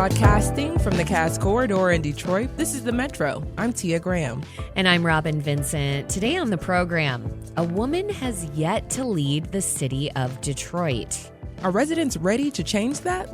Broadcasting from the Cass Corridor in Detroit, this is The Metro. I'm Tia Graham. And I'm Robin Vincent. Today on the program, a woman has yet to lead the city of Detroit. Are residents ready to change that?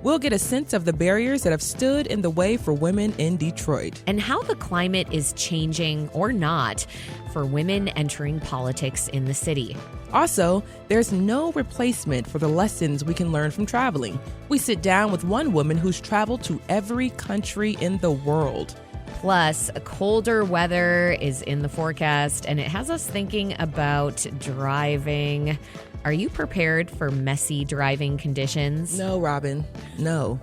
We'll get a sense of the barriers that have stood in the way for women in Detroit. And how the climate is changing or not for women entering politics in the city. Also, there's no replacement for the lessons we can learn from traveling. We sit down with one woman who's traveled to every country in the world. Plus, colder weather is in the forecast, and it has us thinking about driving. Are you prepared for messy driving conditions? No, Robin, no.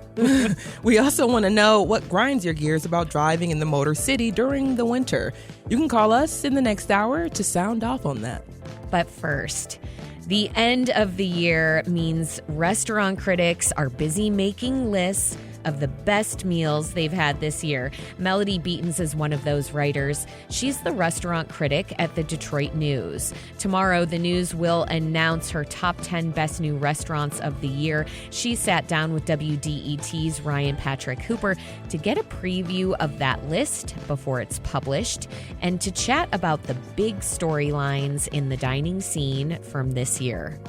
We also want to know what grinds your gears about driving in the Motor City during the winter. You can call us in the next hour to sound off on that. But first, the end of the year means restaurant critics are busy making lists of the best meals they've had this year. Melody Beatens is one of those writers. She's the restaurant critic at the Detroit News. Tomorrow, the News will announce her top 10 best new restaurants of the year. She sat down with WDET's Ryan Patrick Hooper to get a preview of that list before it's published and to chat about the big storylines in the dining scene from this year.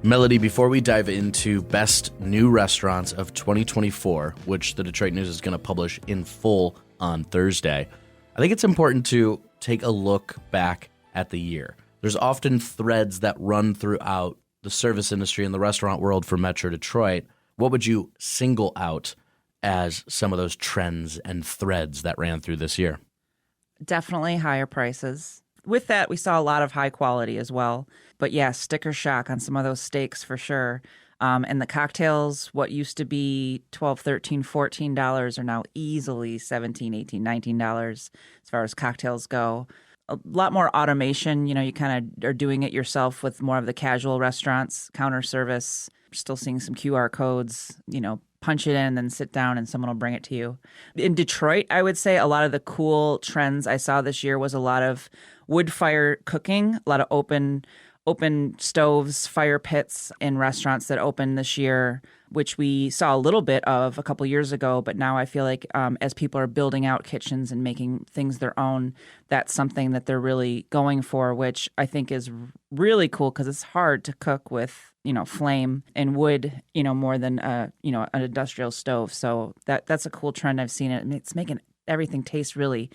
Melody, before we dive into best new restaurants of 2024, which the Detroit News is going to publish in full on Thursday, I think it's important to take a look back at the year. There's often threads that run throughout the service industry and the restaurant world for Metro Detroit. What would you single out as some of those trends and threads that ran through this year? Definitely higher prices. With that, we saw a lot of high quality as well. But yeah, sticker shock on some of those steaks for sure. And the cocktails, what used to be $12, $13, $14 are now easily $17, $18, $19 as far as cocktails go. A lot more automation. You know, you kind of are doing it yourself with more of the casual restaurants, counter service. Still seeing some QR codes, you know, punch it in and then sit down and someone will bring it to you. In Detroit, I would say a lot of the cool trends I saw this year was a lot of wood fire cooking, a lot of open stoves, fire pits in restaurants that opened this year, which we saw a little bit of a couple years ago. But now I feel like as people are building out kitchens and making things their own, that's something that they're really going for, which I think is really cool because it's hard to cook with, you know, flame and wood, you know, more than, you know, an industrial stove. So that's a cool trend. I've seen it. It's making everything taste really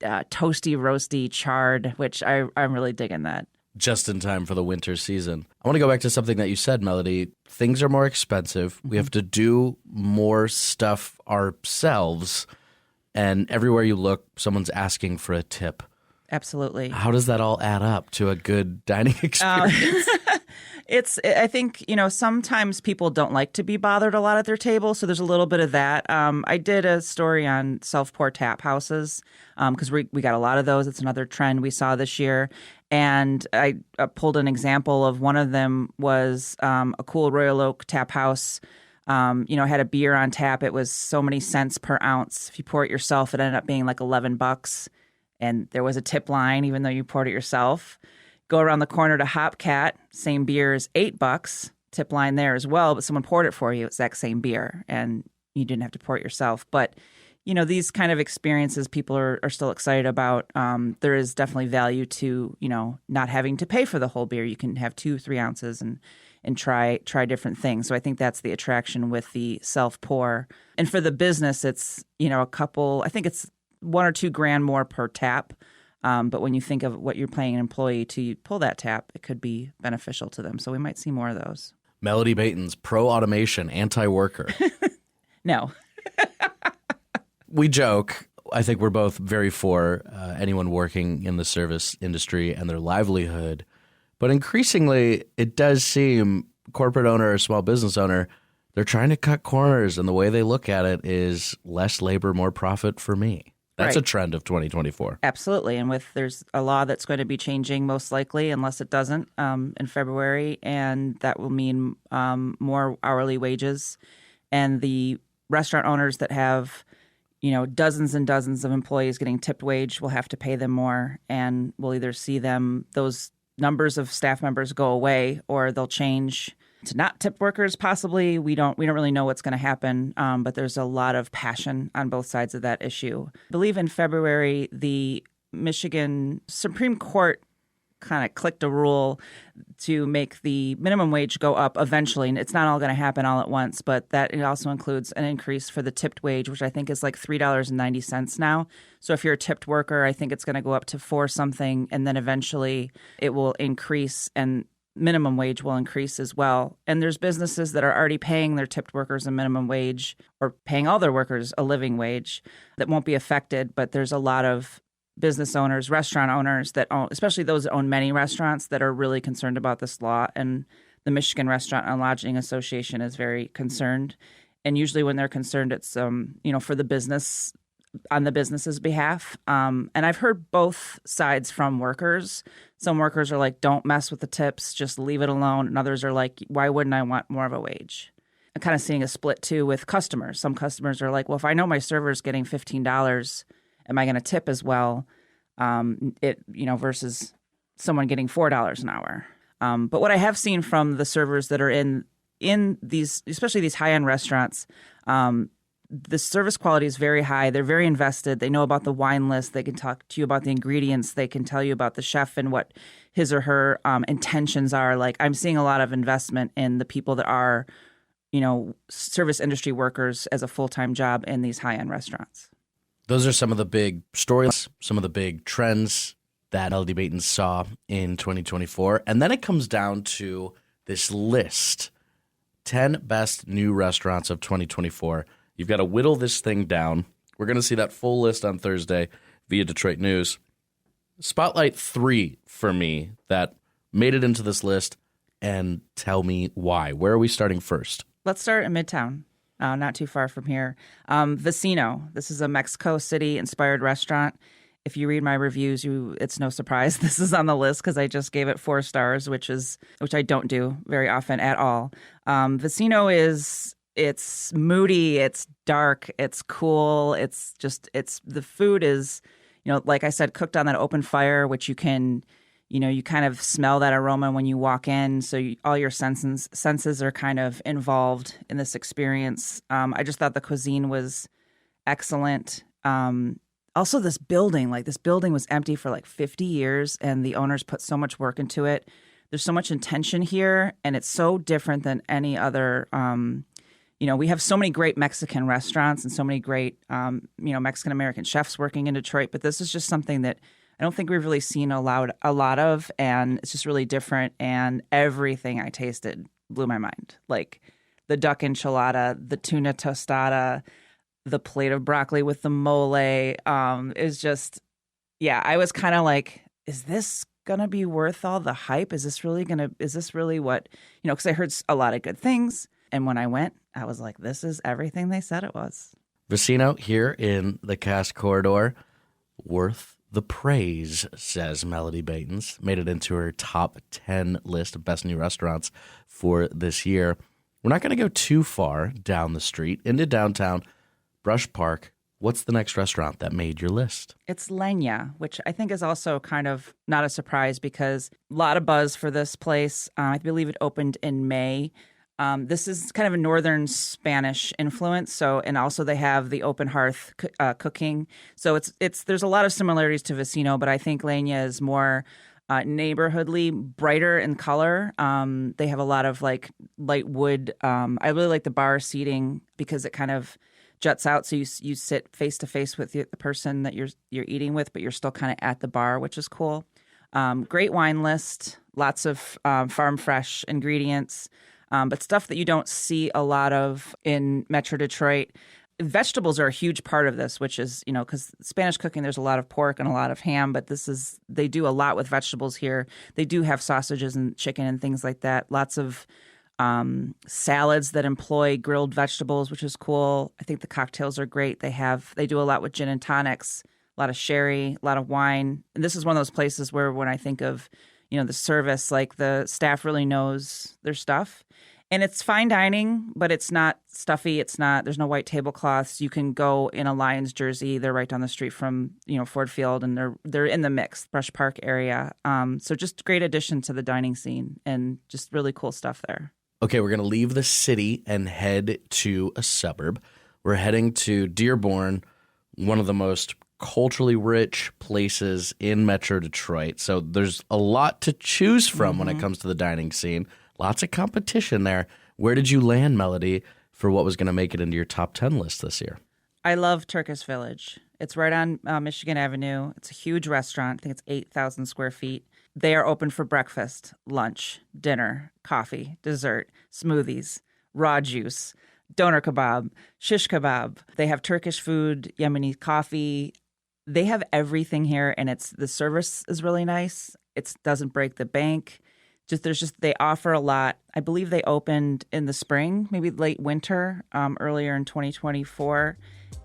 toasty, roasty, charred, which I'm really digging that. Just in time for the winter season. I want to go back to something that you said, Melody. Things are more expensive. Mm-hmm. We have to do more stuff ourselves. And everywhere you look, someone's asking for a tip. Absolutely. How does that all add up to a good dining experience? I think, you know, sometimes people don't like to be bothered a lot at their table. So there's a little bit of that. I did a story on self-pour tap houses because we got a lot of those. It's another trend we saw this year. And I pulled an example of one of them was a cool Royal Oak tap house. You know, had a beer on tap. It was so many cents per ounce. If you pour it yourself, it ended up being like $11. And there was a tip line, even though you poured it yourself. Go around the corner to Hopcat, same beer is $8, tip line there as well, but someone poured it for you, exact same beer, and you didn't have to pour it yourself. But, you know, these kind of experiences people are still excited about. There is definitely value to, you know, not having to pay for the whole beer. You can have 2-3 ounces and try different things. So I think that's the attraction with the self-pour. And for the business, it's, you know, I think it's $1 or $2 grand more per tap. But when you think of what you're paying an employee to pull that tap, it could be beneficial to them. So we might see more of those. Melody Beatens, pro-automation, anti-worker. No. We joke. I think we're both very for anyone working in the service industry and their livelihood. But increasingly, it does seem corporate owner or small business owner, they're trying to cut corners. And the way they look at it is less labor, more profit for me. That's right. A trend of 2024. Absolutely. And there's a law that's going to be changing most likely, unless it doesn't, in February. And that will mean more hourly wages. And the restaurant owners that have, you know, dozens and dozens of employees getting tipped wage will have to pay them more. And we'll either see those numbers of staff members go away, or they'll change to not tip workers. Possibly, we don't really know what's going to happen, but there's a lot of passion on both sides of that issue. I believe in February, the Michigan Supreme Court kind of clicked a rule to make the minimum wage go up eventually. And it's not all going to happen all at once, but that it also includes an increase for the tipped wage, which I think is like $3.90 now. So if you're a tipped worker, I think it's going to go up to $4 something, and then eventually it will increase, and minimum wage will increase as well. And there's businesses that are already paying their tipped workers a minimum wage or paying all their workers a living wage that won't be affected, but there's a lot of business owners, restaurant owners that own, especially those that own many restaurants, that are really concerned about this law. And the Michigan Restaurant and Lodging Association is very concerned. And usually when they're concerned, it's, for the business, on the business's behalf. And I've heard both sides from workers. Some workers are like, don't mess with the tips, just leave it alone. And others are like, why wouldn't I want more of a wage? I'm kind of seeing a split too with customers. Some customers are like, well, if I know my server's getting $15, am I going to tip as well? Versus someone getting $4 an hour. But what I have seen from the servers that are in these, especially these high-end restaurants, the service quality is very high. They're very invested. They know about the wine list. They can talk to you about the ingredients. They can tell you about the chef and what his or her intentions are. Like, I'm seeing a lot of investment in the people that are, service industry workers as a full-time job in these high-end restaurants. Those are some of the big stories, some of the big trends that Melody Baitens saw in 2024. And then it comes down to this list, 10 best new restaurants of 2024. You've got to whittle this thing down. We're going to see that full list on Thursday via Detroit News. Spotlight 3 for me that made it into this list, and tell me why. Where are we starting first? Let's start in Midtown. Not too far from here. Vecino. This is a Mexico City-inspired restaurant. If you read my reviews, it's no surprise this is on the list because I just gave it 4 stars, which I don't do very often at all. Vecino it's moody, it's dark, it's cool. The food is, like I said, cooked on that open fire, which you can. You kind of smell that aroma when you walk in. So all your senses are kind of involved in this experience. I just thought the cuisine was excellent. Also, this building was empty for like 50 years, and the owners put so much work into it. There's so much intention here, and it's so different than any other. We have so many great Mexican restaurants and so many great, Mexican-American chefs working in Detroit, but this is just something that I don't think we've really seen a lot of, and it's just really different. And everything I tasted blew my mind. Like the duck enchilada, the tuna tostada, the plate of broccoli with the mole is just, I was kind of like, is this gonna be worth all the hype? Is this really what, because I heard a lot of good things. And when I went, I was like, this is everything they said it was. Vecino here in the Cass Corridor, worth the praise, says Melody Baitens. Made it into her top 10 list of best new restaurants for this year. We're not going to go too far down the street into downtown Brush Park. What's the next restaurant that made your list? It's Leña, which I think is also kind of not a surprise because a lot of buzz for this place. I believe it opened in May. This is kind of a northern Spanish influence. And also they have the open hearth cooking. So there's a lot of similarities to Vecino, but I think Leña is more neighborhoodly, brighter in color. They have a lot of like light wood. I really like the bar seating because it kind of juts out. So you sit face to face with the person that you're eating with, but you're still kind of at the bar, which is cool. Great wine list, lots of farm fresh ingredients. But stuff that you don't see a lot of in Metro Detroit. Vegetables are a huge part of this, which is, because Spanish cooking, there's a lot of pork and a lot of ham, but they do a lot with vegetables here. They do have sausages and chicken and things like that. Lots of salads that employ grilled vegetables, which is cool. I think the cocktails are great. They do a lot with gin and tonics, a lot of sherry, a lot of wine. And this is one of those places where when I think of, the service, like the staff really knows their stuff. And it's fine dining, but it's not stuffy. There's no white tablecloths. You can go in a Lions jersey. They're right down the street from, Ford Field, and they're in the mix, Brush Park area. So just great addition to the dining scene and just really cool stuff there. Okay, we're going to leave the city and head to a suburb. We're heading to Dearborn, one of the most culturally rich places in Metro Detroit. So there's a lot to choose from when it comes to the dining scene. Lots of competition there. Where did you land, Melody, for what was going to make it into your top 10 list this year? I love Turkish Village. It's right on Michigan Avenue. It's a huge restaurant. I think it's 8,000 square feet. They are open for breakfast, lunch, dinner, coffee, dessert, smoothies, raw juice, doner kebab, shish kebab. They have Turkish food, Yemeni coffee. They have everything here, and the service is really nice. It doesn't break the bank. They offer a lot. I believe they opened in the spring, maybe late winter, earlier in 2024.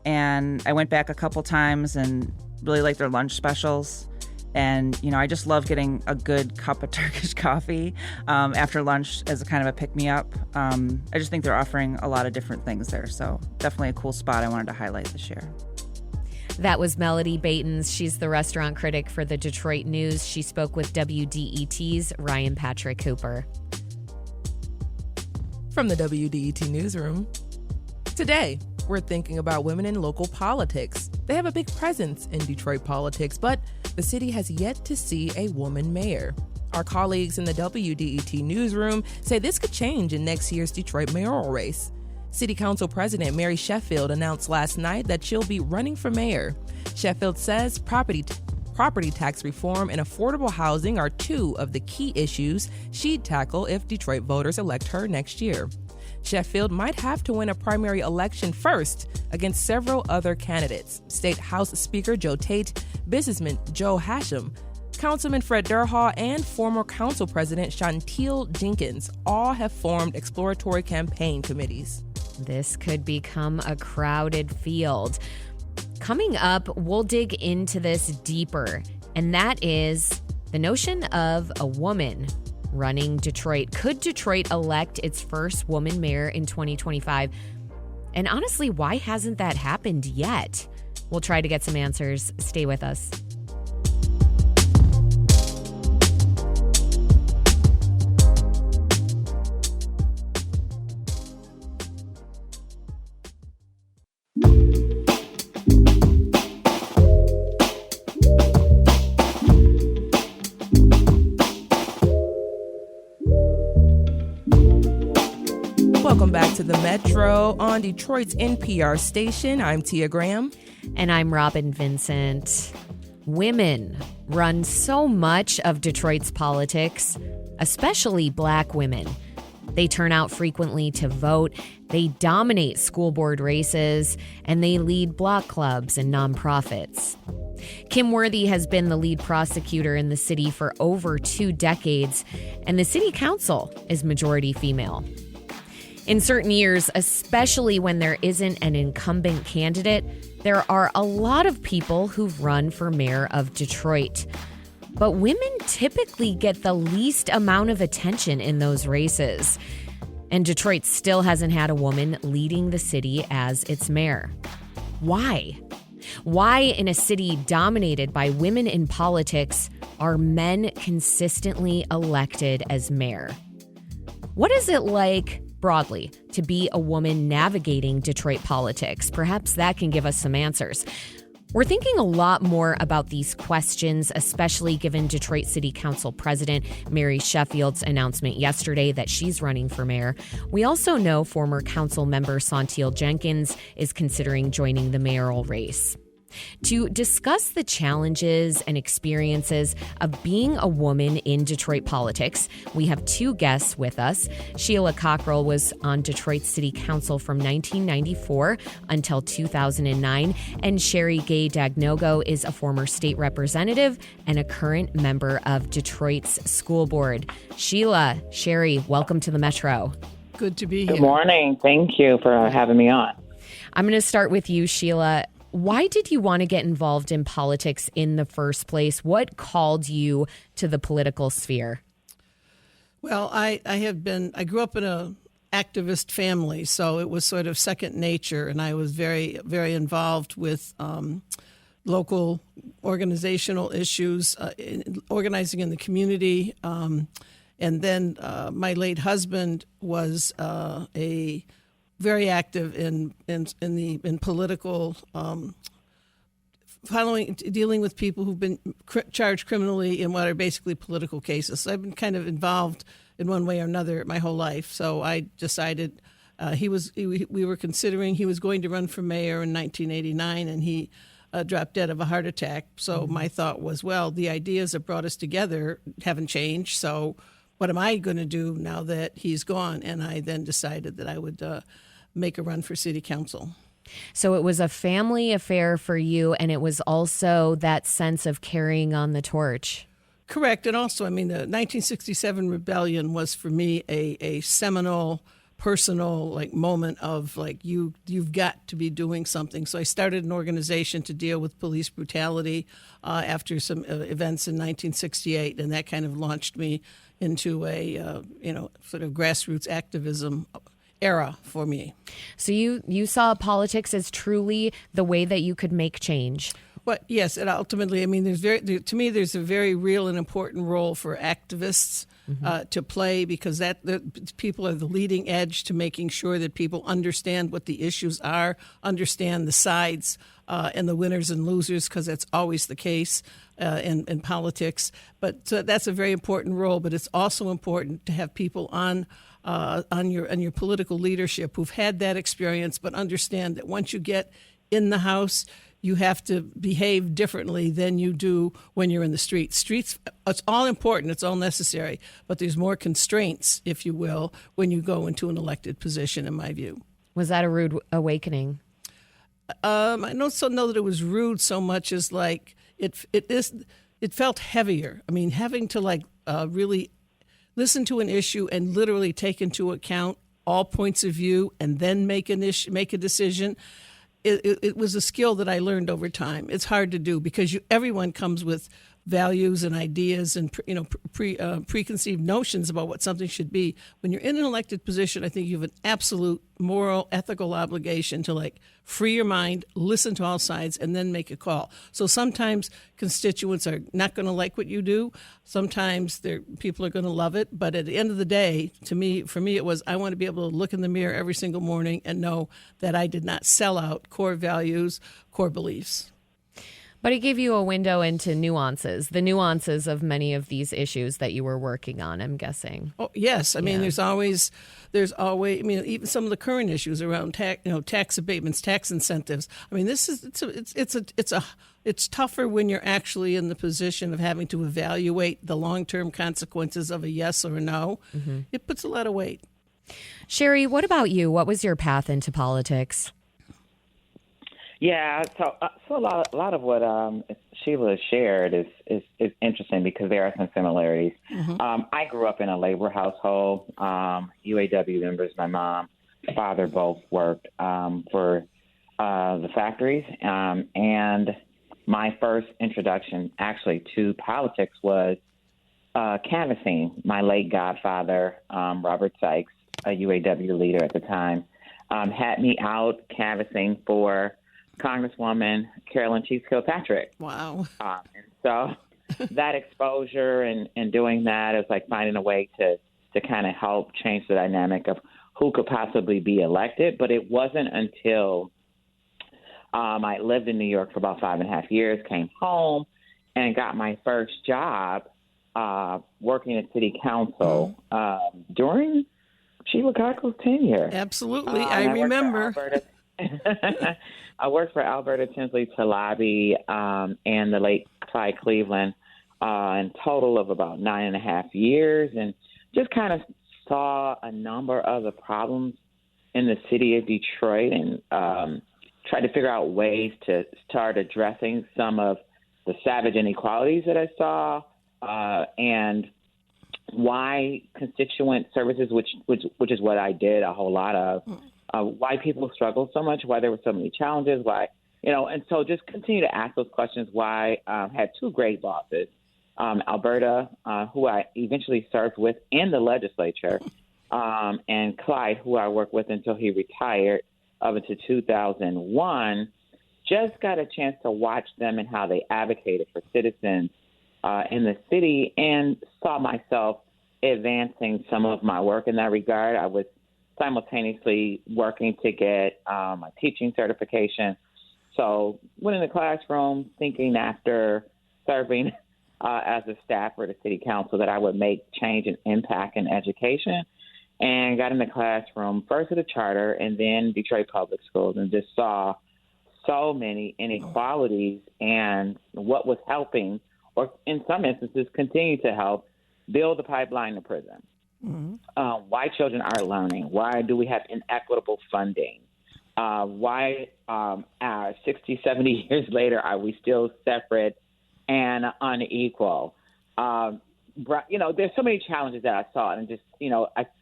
And I went back a couple times and really like their lunch specials. And, I just love getting a good cup of Turkish coffee after lunch as a kind of a pick-me-up. I just think they're offering a lot of different things there. So definitely a cool spot I wanted to highlight this year. That was Melody Batens. She's the restaurant critic for the Detroit News. She spoke with WDET's Ryan Patrick Cooper. From the WDET newsroom. Today, we're thinking about women in local politics. They have a big presence in Detroit politics, but the city has yet to see a woman mayor. Our colleagues in the WDET newsroom say this could change in next year's Detroit mayoral race. City Council President Mary Sheffield announced last night that she'll be running for mayor. Sheffield says property tax reform and affordable housing are two of the key issues she'd tackle if Detroit voters elect her next year. Sheffield might have to win a primary election first against several other candidates: State House Speaker Joe Tate, businessman Joe Hashem, Councilman Fred Durhaw, and former Council President Chantil Jenkins all have formed exploratory campaign committees. This could become a crowded field. Coming up, we'll dig into this deeper, and that is the notion of a woman running Detroit. Could Detroit elect its first woman mayor in 2025? And honestly, why hasn't that happened yet? We'll try to get some answers. Stay with us. Welcome back to the Metro on Detroit's NPR station. I'm Tia Graham. And I'm Robin Vincent. Women run so much of Detroit's politics, especially Black women. They turn out frequently to vote, they dominate school board races, and they lead block clubs and nonprofits. Kim Worthy has been the lead prosecutor in the city for over 2 decades, and the city council is majority female. In certain years, especially when there isn't an incumbent candidate, there are a lot of people who've run for mayor of Detroit. But women typically get the least amount of attention in those races. And Detroit still hasn't had a woman leading the city as its mayor. Why? Why, in a city dominated by women in politics, are men consistently elected as mayor? What is it like, broadly, to be a woman navigating Detroit politics? Perhaps that can give us some answers. We're thinking a lot more about these questions, especially given Detroit City Council President Mary Sheffield's announcement yesterday that she's running for mayor. We also know former council member Chantil Jenkins is considering joining the mayoral race. To discuss the challenges and experiences of being a woman in Detroit politics, we have 2 guests with us. Sheila Cockrell was on Detroit City Council from 1994 until 2009, and Sherry Gay Dagnogo is a former state representative and a current member of Detroit's school board. Sheila, Sherry, welcome to the Metro. Good to be here. Good morning. Thank you for having me on. I'm going to start with you, Sheila. Why did you want to get involved in politics in the first place? What called you to the political sphere? Well, I grew up in an activist family, so it was sort of second nature, and I was very, very involved with local organizational issues, organizing in the community, And then my late husband was a very active in political dealing with people who've been charged criminally in what are basically political cases. So I've been kind of involved in one way or another my whole life. So I decided we were considering he was going to run for mayor in 1989, and he dropped dead of a heart attack. So my thought was, well, the ideas that brought us together haven't changed. So what am I going to do now that he's gone? And I then decided that I would make a run for city council. So it was a family affair for you, and it was also that sense of carrying on the torch. Correct. And also, I mean, the 1967 rebellion was for me a seminal, personal moment of you've got to be doing something. So I started an organization to deal with police brutality after some events in 1968, and that kind of launched me into a sort of grassroots activism era for me. So you saw politics as truly the way that you could make change. But yes, and ultimately, I mean, to me, there's a very real and important role for activists to play, because people are the leading edge to making sure that people understand what the issues are, understand the sides and the winners and losers, because that's always the case in politics. But that's a very important role. But it's also important to have people on your political leadership who've had that experience, but understand that once you get in the House, you have to behave differently than you do when you're in the streets. Streets, it's all important, it's all necessary, but there's more constraints, if you will, when you go into an elected position, in my view. Was that a rude awakening? I don't know that it was rude so much as it felt heavier. I mean, having to really listen to an issue and literally take into account all points of view and then make a decision. It was a skill that I learned over time. It's hard to do because everyone comes with values and ideas and preconceived notions about what something should be. When you're in an elected position, I think you have an absolute moral, ethical obligation to free your mind, listen to all sides, and then make a call. So sometimes constituents are not going to like what you do. Sometimes people are going to love it. But at the end of the day, for me, it was I want to be able to look in the mirror every single morning and know that I did not sell out core values, core beliefs. But it gave you a window into the nuances of many of these issues that you were working on, I'm guessing. Oh, yes. I mean, there's always, I mean, even some of the current issues around tax abatements, tax incentives. I mean, it's tougher when you're actually in the position of having to evaluate the long-term consequences of a yes or a no. Mm-hmm. It puts a lot of weight. Sherry, what about you? What was your path into politics? Yeah, so a lot of what Sheila shared is interesting because there are some similarities. Mm-hmm. I grew up in a labor household. UAW members, my mom, father both worked for the factories, and my first introduction actually to politics was canvassing. My late godfather, Robert Sykes, a UAW leader at the time, had me out canvassing for Congresswoman Carolyn Chiefs Kilpatrick. Wow. And so that exposure and doing that is like finding a way to kind of help change the dynamic of who could possibly be elected. But it wasn't until I lived in New York for about 5.5 years, came home, and got my first job working at city council during Sheila Cockle's tenure. Absolutely. I remember. I worked for Alberta Tinsley Talabi and the late Clyde Cleveland in total of about 9.5 years, and just kind of saw a number of the problems in the city of Detroit and tried to figure out ways to start addressing some of the savage inequalities that I saw and why constituent services, which is what I did a whole lot of, why people struggled so much, why there were so many challenges, why, and so just continue to ask those questions. Why had two great bosses, Alberta, who I eventually served with in the legislature, and Clyde, who I worked with until he retired up into 2001, just got a chance to watch them and how they advocated for citizens in the city and saw myself advancing some of my work in that regard. I was simultaneously working to get my teaching certification. So went in the classroom thinking after serving as a staffer at the city council that I would make change and impact in education, and got in the classroom first at a charter and then Detroit Public Schools, and just saw so many inequalities and what was helping, or in some instances continue to help, build the pipeline to prison. Why children aren't learning? Why do we have inequitable funding? Why 60, 70 years later are we still separate and unequal? There's so many challenges that I saw, and just,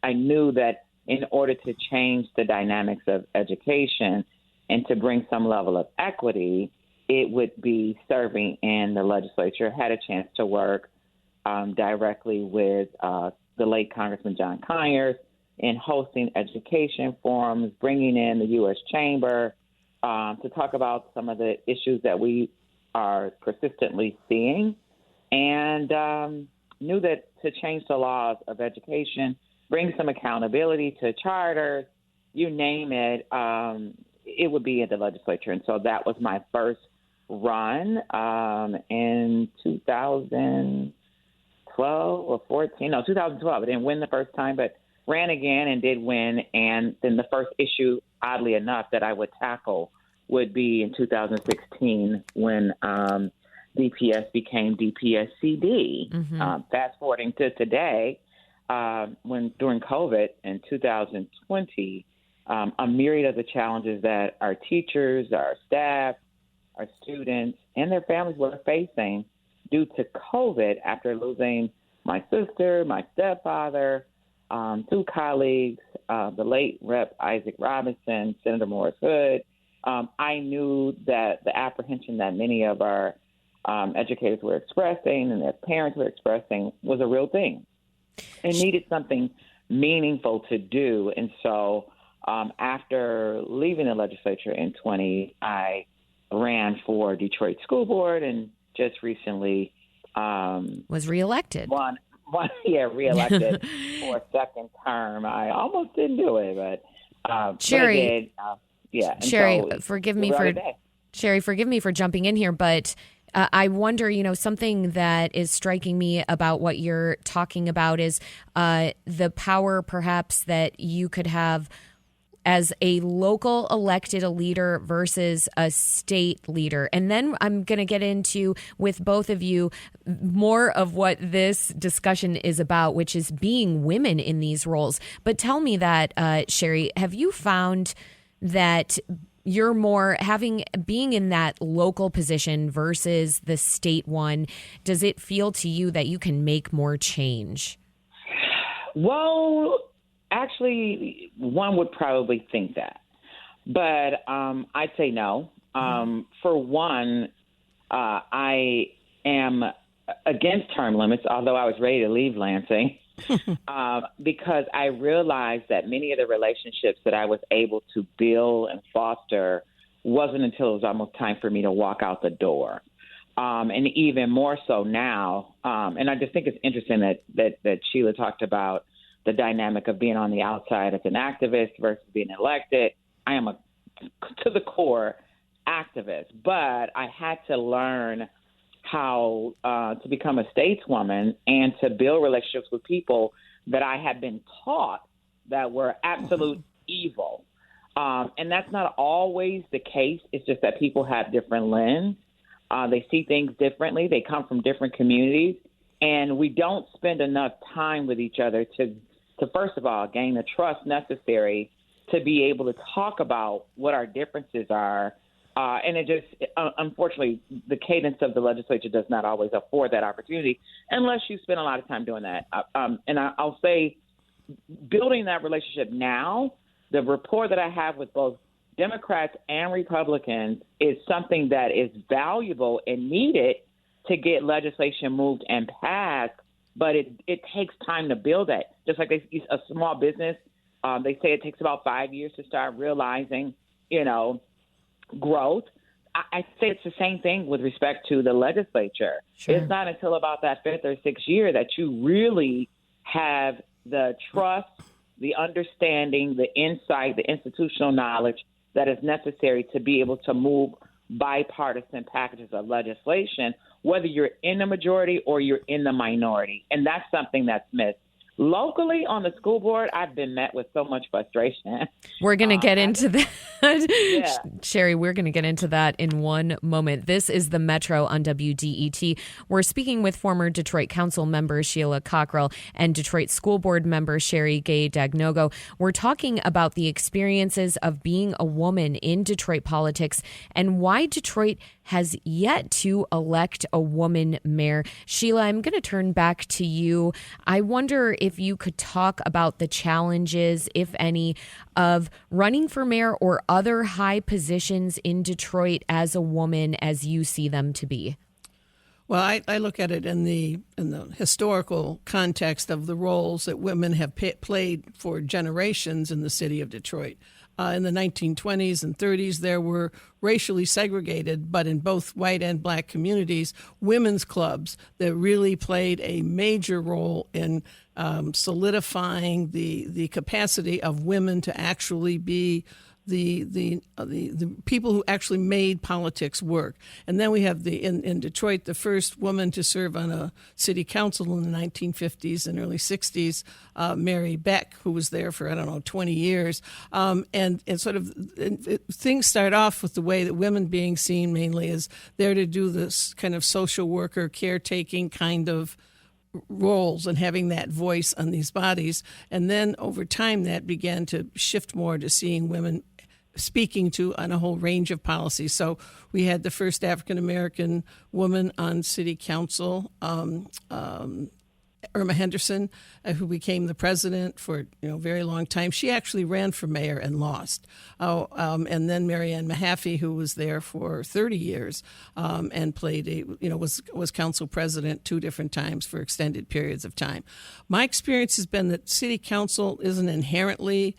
I knew that in order to change the dynamics of education and to bring some level of equity, it would be serving in the legislature. Had a chance to work directly with the late Congressman John Conyers in hosting education forums, bringing in the U.S. Chamber to talk about some of the issues that we are persistently seeing, and knew that to change the laws of education, bring some accountability to charters, you name it, it would be in the legislature. And so that was my first run in 2012 or 14. No, 2012. I didn't win the first time, but ran again and did win. And then the first issue, oddly enough, that I would tackle would be in 2016 when DPS became DPS-CD. Fast forwarding to today, when during COVID in 2020, a myriad of the challenges that our teachers, our staff, our students, and their families were facing due to COVID after losing my sister, my stepfather, two colleagues, the late Rep. Isaac Robinson, Senator Morris Hood. I knew that the apprehension that many of our educators were expressing and their parents were expressing was a real thing and needed something meaningful to do. And so after leaving the legislature in 20, I ran for Detroit School Board and just recently was reelected. Reelected for a second term. I almost didn't do it, but Sherry, but I did. Sherry, so forgive me for jumping in here, but I wonder, something that is striking me about what you're talking about is the power perhaps that you could have as a local elected leader versus a state leader. And then I'm going to get into, with both of you, more of what this discussion is about, which is being women in these roles. But tell me that, Sherry, have you found that you're more being in that local position versus the state one? Does it feel to you that you can make more change? Well, actually, one would probably think that, but I'd say no. For one, I am against term limits, although I was ready to leave Lansing, because I realized that many of the relationships that I was able to build and foster wasn't until it was almost time for me to walk out the door. And even more so now, and I just think it's interesting that Sheila talked about the dynamic of being on the outside as an activist versus being elected. I am to the core activist, but I had to learn how to become a stateswoman and to build relationships with people that I had been taught that were absolute evil. And that's not always the case. It's just that people have different lens. They see things differently. They come from different communities. And we don't spend enough time with each other to first of all, gain the trust necessary to be able to talk about what our differences are. And it just, unfortunately, the cadence of the legislature does not always afford that opportunity unless you spend a lot of time doing that. And I'll say, building that relationship now, the rapport that I have with both Democrats and Republicans is something that is valuable and needed to get legislation moved and passed. But it takes time to build that. Just like a small business, they say it takes about 5 years to start realizing, growth. I say it's the same thing with respect to the legislature. Sure. It's not until about that fifth or sixth year that you really have the trust, the understanding, the insight, the institutional knowledge that is necessary to be able to move bipartisan packages of legislation, whether you're in the majority or you're in the minority. And that's something that's missed. Locally on the school board, I've been met with so much frustration. We're going to get into that. Yeah. Sherry, we're going to get into that in one moment. This is the Metro on WDET. We're speaking with former Detroit Council member Sheila Cockrell and Detroit School Board member Sherry Gay Dagnogo. We're talking about the experiences of being a woman in Detroit politics and why Detroit has yet to elect a woman mayor. Sheila, I'm going to turn back to you. I wonder if you could talk about the challenges, if any, of running for mayor or other high positions in Detroit as a woman as you see them to be. Well, I look at it in the historical context of the roles that women have played for generations in the city of Detroit. In the 1920s and 30s, there were racially segregated, but in both white and black communities, women's clubs that really played a major role in solidifying the capacity of women to actually be the people who actually made politics work. And then we have in Detroit, the first woman to serve on a city council in the 1950s and early 60s, Mary Beck, who was there for, 20 years. And things start off with the way that women being seen mainly as there to do this kind of social worker, caretaking kind of roles and having that voice on these bodies. And then over time, that began to shift more to seeing women speaking to on a whole range of policies. So we had the first African-American woman on city council, Irma Henderson, who became the president for a very long time. She actually ran for mayor and lost. And then Marianne Mahaffey, who was there for 30 years and played was council president 2 different times for extended periods of time. My experience has been that city council isn't inherently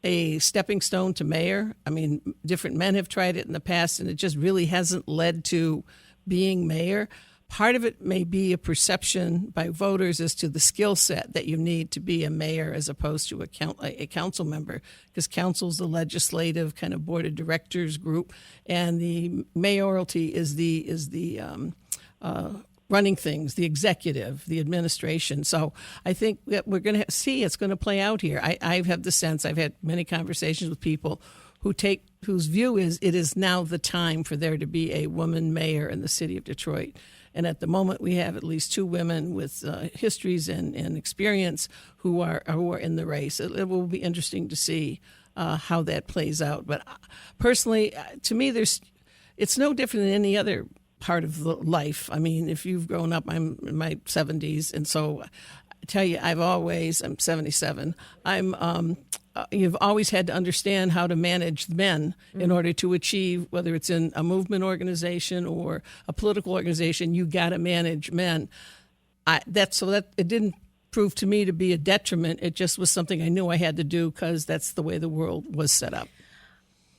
a stepping stone to mayor. I mean, different men have tried it in the past, and it just really hasn't led to being mayor. Part of it may be a perception by voters as to the skill set that you need to be a mayor as opposed to a council member, because council's the legislative kind of board of directors group, and the mayoralty is the running things, the executive, the administration. So I think that we're going to see it's going to play out here. I have the sense, I've had many conversations with people whose view is it is now the time for there to be a woman mayor in the city of Detroit. And at the moment, we have at least 2 women with histories and experience who are in the race. It will be interesting to see how that plays out. But personally, to me, it's no different than any other part of life. I mean, if you've grown up, I'm in my 70s, and so I tell you, I'm 77. You've always had to understand how to manage men in order to achieve, whether it's in a movement organization or a political organization, you got to manage men. That it didn't prove to me to be a detriment. It just was something I knew I had to do because that's the way the world was set up.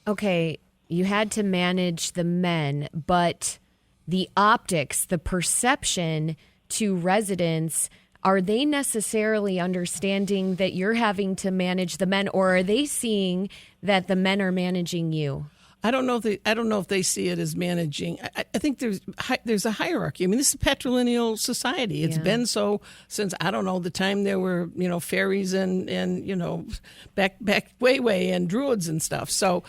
Okay, you had to manage the men, but the optics, the perception to residents, are they necessarily understanding that you're having to manage the men, or are they seeing that the men are managing you? I don't know if they see it as managing. I think there's a hierarchy. I mean, this is a patrilineal society. It's been so since the time there were fairies and back way and druids and stuff. So.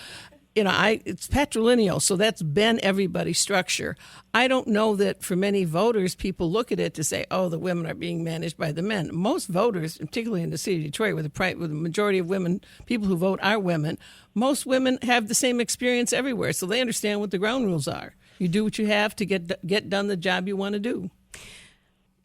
It's patrilineal, so that's been everybody's structure. I don't know that for many voters, people look at it to say, oh, the women are being managed by the men. Most voters, particularly in the city of Detroit, with the majority of women, people who vote are women, most women have the same experience everywhere, so they understand what the ground rules are. You do what you have to get done the job you want to do.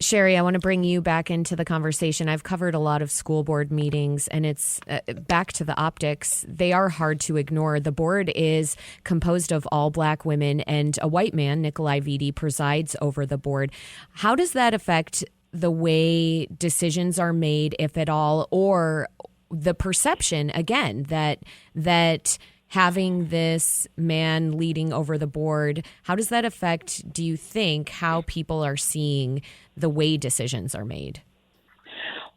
Sherry, I want to bring you back into the conversation. I've covered a lot of school board meetings, and it's back to the optics. They are hard to ignore. The board is composed of all black women, and a white man, Nikolai Vitti, presides over the board. How does that affect the way decisions are made, if at all, or the perception, again, that having this man leading over the board, how does that affect, do you think, how people are seeing the way decisions are made?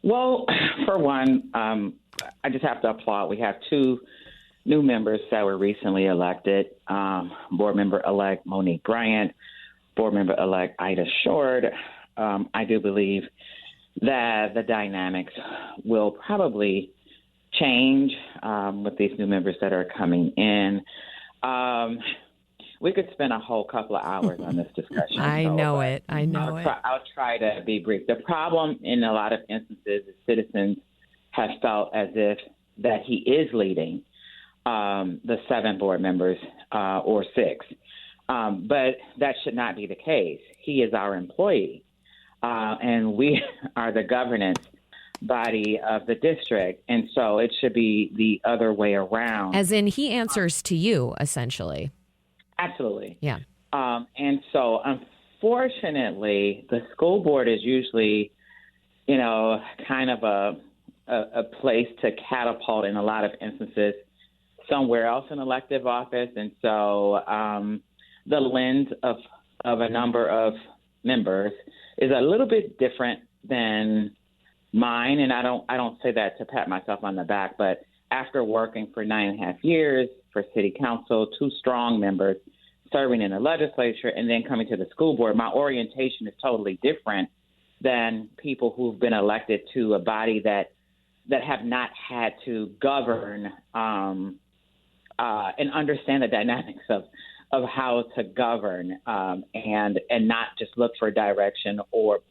Well, for one, I just have to applaud. We have two new members that were recently elected. Board member-elect Monique Bryant, board member-elect Ida Short. I do believe that the dynamics will probably change with these new members that are coming in. We could spend a whole couple of hours on this discussion. I know it. I'll try to be brief. The problem in a lot of instances is citizens have felt as if that he is leading the 7 board members or 6. But that should not be the case. He is our employee, and we are the governance body of the district. And so it should be the other way around. As in, he answers to you, essentially. Absolutely. Yeah. And so, unfortunately, the school board is usually, kind of a place to catapult in a lot of instances somewhere else in elective office. And so the lens of a number of members is a little bit different than mine. And I don't say that to pat myself on the back, but after working for 9.5 years for city council, 2 strong members serving in the legislature, and then coming to the school board, my orientation is totally different than people who've been elected to a body that have not had to govern and understand the dynamics of how to govern and not just look for direction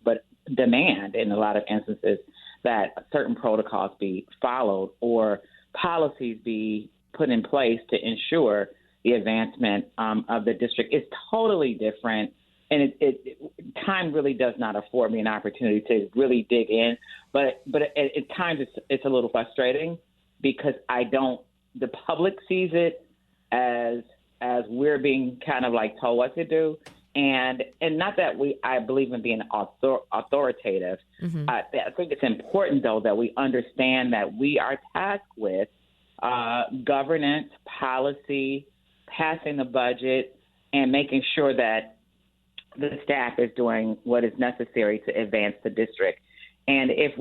but demand in a lot of instances that certain protocols be followed or policies be put in place to ensure the advancement of the district. Is totally different. And time really does not afford me an opportunity to really dig in. But at times it's a little frustrating because the public sees it as we're being kind of like told what to do. And not that I believe in being authoritative. Mm-hmm. I think it's important, though, that we understand that we are tasked with governance, policy, passing the budget, and making sure that the staff is doing what is necessary to advance the district. And if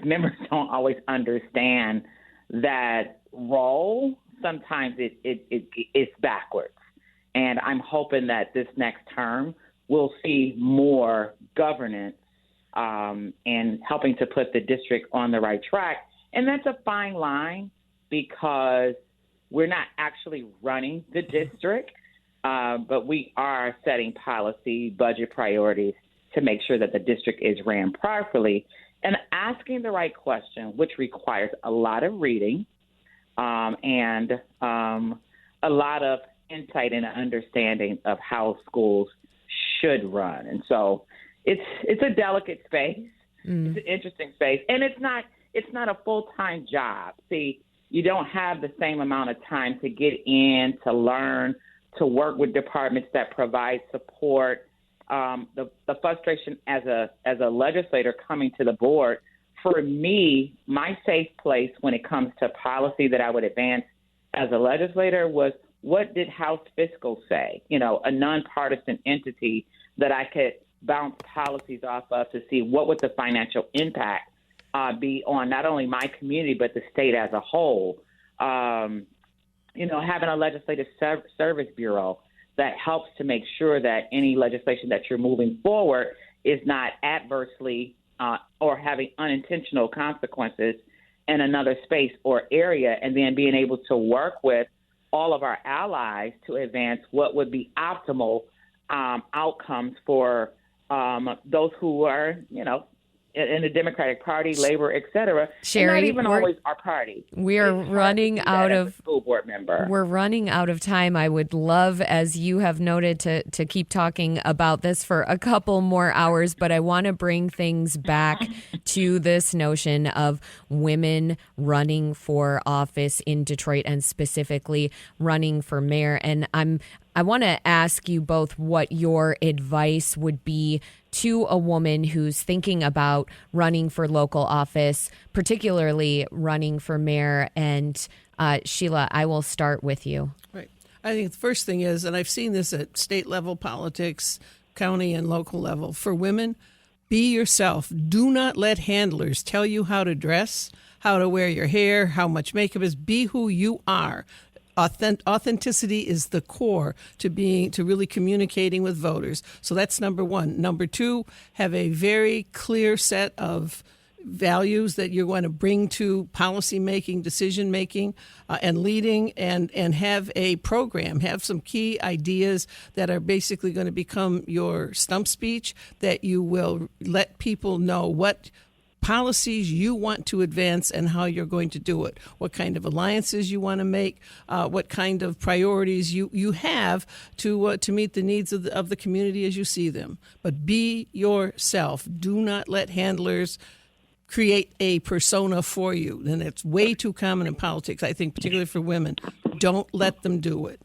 members don't always understand that role, sometimes it's backwards. And I'm hoping that this next term we'll see more governance and helping to put the district on the right track. And that's a fine line because we're not actually running the district, but we are setting policy, budget priorities to make sure that the district is ran properly and asking the right question, which requires a lot of reading and a lot of insight and understanding of how schools should run. And so it's a delicate space. It's an interesting space. And it's not a full-time job. See, you don't have the same amount of time to get in, to learn, to work with departments that provide support. The frustration as a legislator coming to the board, for me, my safe place when it comes to policy that I would advance as a legislator was, what did House Fiscal say? A nonpartisan entity that I could bounce policies off of to see what would the financial impact be on not only my community, but the state as a whole. Having a legislative service bureau that helps to make sure that any legislation that you're moving forward is not adversely or having unintentional consequences in another space or area, and then being able to work with all of our allies to advance what would be optimal outcomes for those who are, in the Democratic Party, Labor, et cetera. Sherry, not even always our party. We're running out of school board member. We're running out of time. I would love, as you have noted, to keep talking about this for a couple more hours, but I want to bring things back to this notion of women running for office in Detroit and specifically running for mayor. And I want to ask you both what your advice would be to a woman who's thinking about running for local office, particularly running for mayor. And Sheila, I will start with you. Right. I think the first thing is, and I've seen this at state level politics, county and local level, for women, Be yourself. Do not let handlers tell you how to dress, how to wear your hair, how much makeup is. Be who you are. Authenticity is the core to really communicating with voters. So that's number one. Number two, have a very clear set of values that you're going to bring to policy making, decision making, and leading, and have a program, have some key ideas that are basically going to become your stump speech, that you will let people know what policies you want to advance and how you're going to do it, what kind of alliances you want to make, what kind of priorities you have to meet the needs of the community as you see them. But be yourself. Do not let handlers create a persona for you. And it's way too common in politics, I think, particularly for women. Don't let them do it.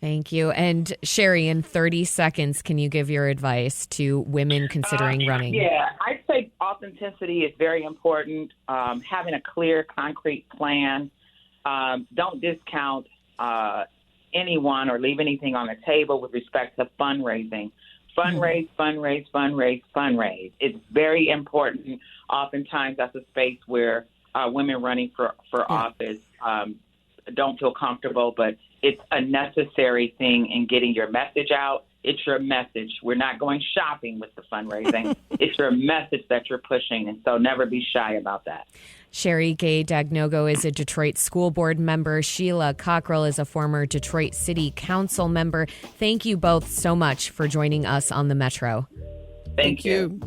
Thank you. And Sherry, in 30 seconds, can you give your advice to women considering running? Yeah, I'd say authenticity is very important. Having a clear, concrete plan. Don't discount anyone or leave anything on the table with respect to fundraising. Fundraise. It's very important. Oftentimes, that's a space where women running for office don't feel comfortable, but it's a necessary thing in getting your message out. It's your message. We're not going shopping with the fundraising. It's your message that you're pushing, and so never be shy about that. Sherry Gay Dagnogo is a Detroit School Board member. Sheila Cockrell is a former Detroit City Council member. Thank you both so much for joining us on the Metro. Thank you.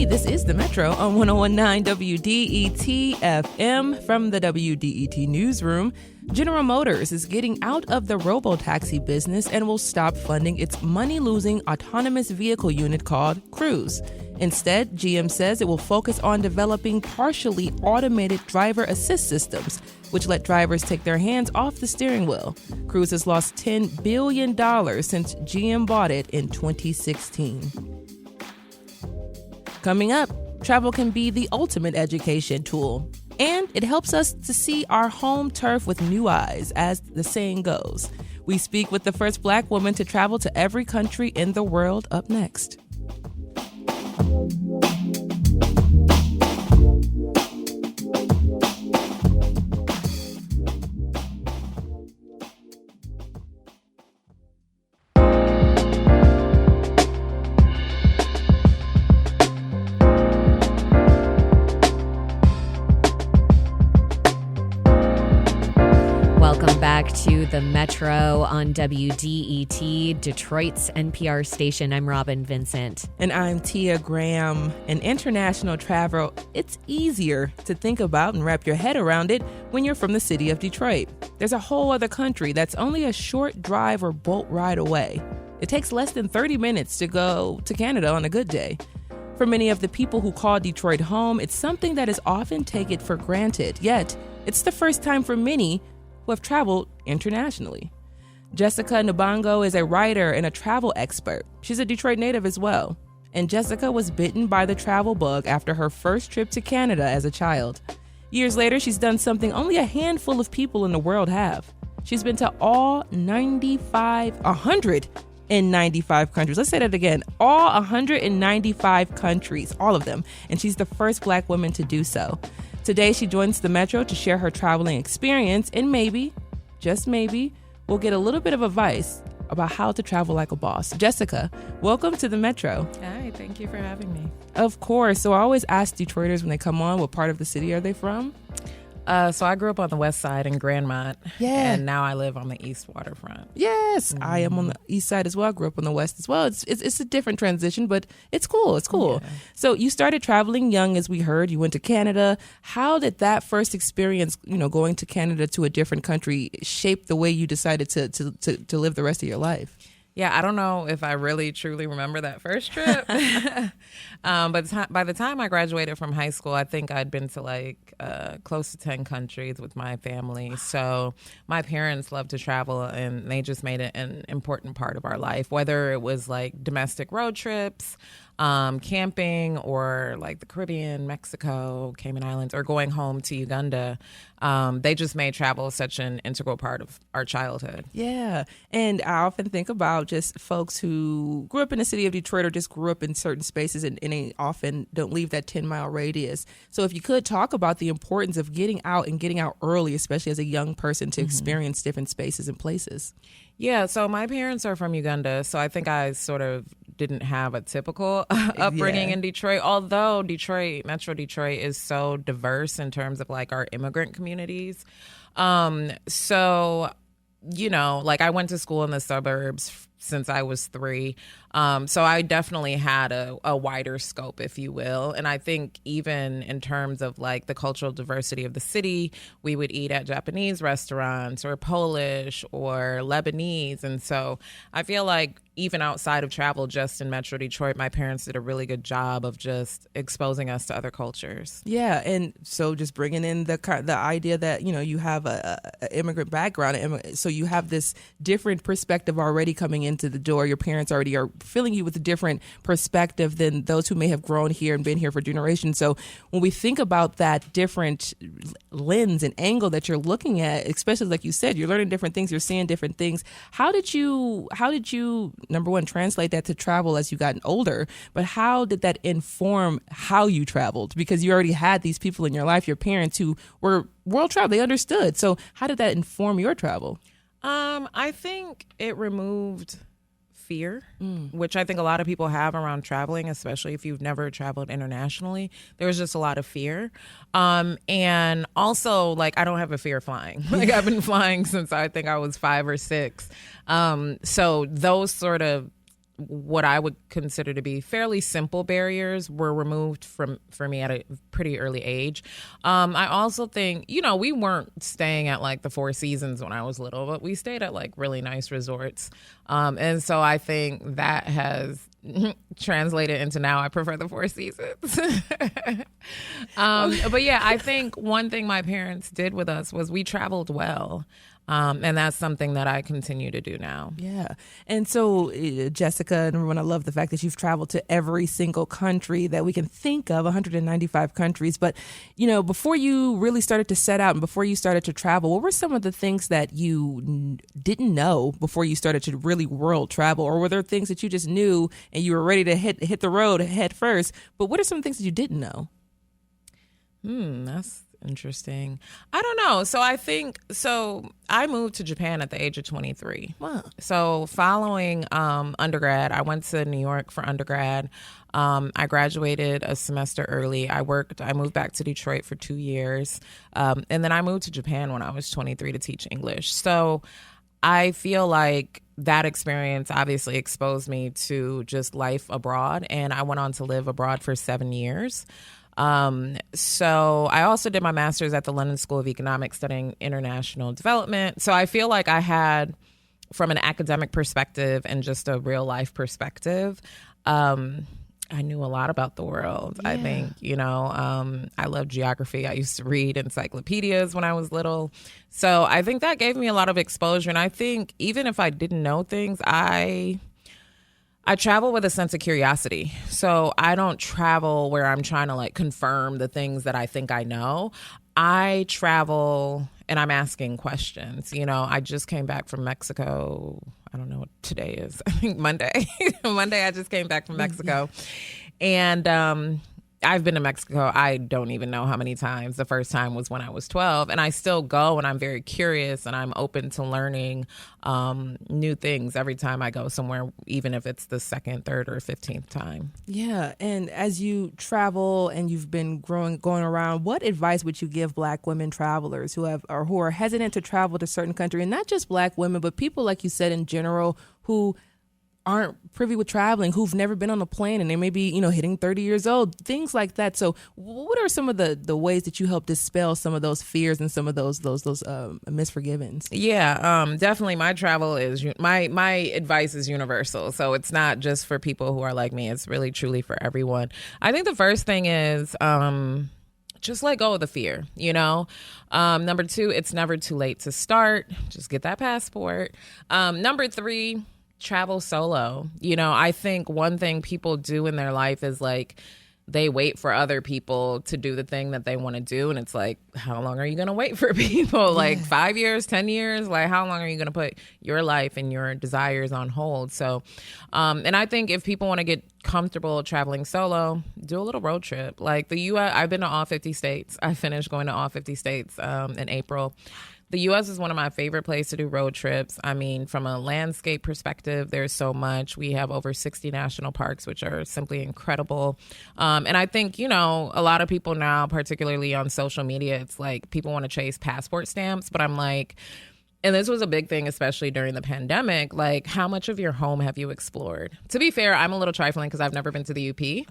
This is the Metro on 101.9 WDET FM from the WDET newsroom. General Motors is getting out of the robo-taxi business and will stop funding its money-losing autonomous vehicle unit called Cruise. Instead, GM says it will focus on developing partially automated driver assist systems, which let drivers take their hands off the steering wheel. Cruise has lost $10 billion since GM bought it in 2016. Coming up, travel can be the ultimate education tool, and it helps us to see our home turf with new eyes, as the saying goes. We speak with the first Black woman to travel to every country in the world up next. To the Metro on WDET, Detroit's NPR station. I'm Robin Vincent. And I'm Tia Graham. In international travel, it's easier to think about and wrap your head around it when you're from the city of Detroit. There's a whole other country that's only a short drive or boat ride away. It takes less than 30 minutes to go to Canada on a good day. For many of the people who call Detroit home, it's something that is often taken for granted. Yet, it's the first time for many who have traveled internationally. Jessica Nbango is a writer and a travel expert. She's a Detroit native as well. And Jessica was bitten by the travel bug after her first trip to Canada as a child. Years later, she's done something only a handful of people in the world have. She's been to all 195 countries. Let's say that again. All 195 countries, all of them. And she's the first Black woman to do so. Today, she joins the Metro to share her traveling experience, and maybe, just maybe, we'll get a little bit of advice about how to travel like a boss. Jessica, welcome to the Metro. Hi, thank you for having me. Of course. So I always ask Detroiters when they come on, what part of the city are they from? So I grew up on the west side in Grandmont, and now I live on the east waterfront. Yes, I am on the east side as well. I grew up on the west as well. It's a different transition, but it's cool. It's cool. Yeah. So you started traveling young, as we heard. You went to Canada. How did that first experience, going to Canada, to a different country, shape the way you decided to live the rest of your life? Yeah, I don't know if I really truly remember that first trip. But by the time I graduated from high school, I think I'd been to close to 10 countries with my family. So my parents love to travel, and they just made it an important part of our life, whether it was like domestic road trips, camping or like the Caribbean, Mexico, Cayman Islands, or going home to Uganda. They just made travel such an integral part of our childhood. Yeah. And I often think about just folks who grew up in the city of Detroit or just grew up in certain spaces and they often don't leave that 10-mile radius. So if you could talk about the importance of getting out and getting out early, especially as a young person, to experience different spaces and places. Yeah, so my parents are from Uganda, so I think I sort of didn't have a typical upbringing in Detroit, although Metro Detroit is so diverse in terms of like our immigrant communities. So, you know, like I went to school in the suburbs since I was 3. So I definitely had a wider scope, if you will. And I think even in terms of like the cultural diversity of the city, we would eat at Japanese restaurants or Polish or Lebanese. And so I feel like even outside of travel, just in Metro Detroit, my parents did a really good job of just exposing us to other cultures. Yeah, and so just bringing in the idea that, you know, you have a immigrant background, so you have this different perspective already coming into the door. Your parents already are filling you with a different perspective than those who may have grown here and been here for generations. So when we think about that different lens and angle that you're looking at, especially like you said, you're learning different things, you're seeing different things. How did you number one, translate that to travel as you got older, but how did that inform how you traveled? Because you already had these people in your life, your parents, who were world travel, they understood. So how did that inform your travel? I think it removed fear, which I think a lot of people have around traveling, especially if you've never traveled internationally. There's just a lot of fear. And also, like, I don't have a fear of flying. Like, I've been flying since I think I was 5 or 6. So those sort of what I would consider to be fairly simple barriers were removed for me at a pretty early age. I also think, you know, we weren't staying at like the Four Seasons when I was little, but we stayed at like really nice resorts. And so I think that has translated into now I prefer the Four Seasons. But yeah, I think one thing my parents did with us was we traveled well. And that's something that I continue to do now. Yeah. And so, Jessica, and everyone, I love the fact that you've traveled to every single country that we can think of, 195 countries. But, you know, before you really started to set out and before you started to travel, what were some of the things that you didn't know before you started to really world travel? Or were there things that you just knew and you were ready to hit the road head first? But what are some things that you didn't know? That's interesting. I don't know. So I moved to Japan at the age of 23. Wow. So following undergrad, I went to New York for undergrad. I graduated a semester early. I moved back to Detroit for 2 years. And then I moved to Japan when I was 23 to teach English. So I feel like that experience obviously exposed me to just life abroad. And I went on to live abroad for 7 years. So I also did my master's at the London School of Economics studying international development. So I feel like I had, from an academic perspective and just a real life perspective, I knew a lot about the world. Yeah. I think, you know, I love geography. I used to read encyclopedias when I was little. So I think that gave me a lot of exposure. And I think even if I didn't know things, I travel with a sense of curiosity. So I don't travel where I'm trying to like confirm the things that I think I know. I travel and I'm asking questions. You know, I just came back from Mexico. I don't know what today is. I think Monday. Monday I just came back from Mexico. And I've been to Mexico, I don't even know how many times. The first time was when I was 12. And I still go and I'm very curious and I'm open to learning new things every time I go somewhere, even if it's the second, third, or 15th time. Yeah. And as you travel and you've been going around, what advice would you give Black women travelers who are hesitant to travel to certain country? And not just Black women, but people, like you said, in general, who aren't privy with traveling, who've never been on a plane, and they may be, you know, hitting 30 years old, things like that. So what are some of the ways that you help dispel some of those fears and some of those misforgivings? Yeah, definitely. My travel is, my advice is universal. So it's not just for people who are like me. It's really, truly for everyone. I think the first thing is just let go of the fear, you know? Number 2, it's never too late to start. Just get that passport. Number 3, travel solo. You know, I think one thing people do in their life is like they wait for other people to do the thing that they want to do. And it's like, how long are you going to wait for people? Like 5 years, 10 years? Like, how long are you going to put your life and your desires on hold? So, and I think if people want to get comfortable traveling solo, do a little road trip. Like the U.S., I've been to all 50 states. I finished going to all 50 states in April. The U.S. is one of my favorite places to do road trips. I mean, from a landscape perspective, there's so much. We have over 60 national parks, which are simply incredible. And I think, you know, a lot of people now, particularly on social media, it's like people want to chase passport stamps. But I'm like, and this was a big thing, especially during the pandemic, like how much of your home have you explored? To be fair, I'm a little trifling because I've never been to the UP.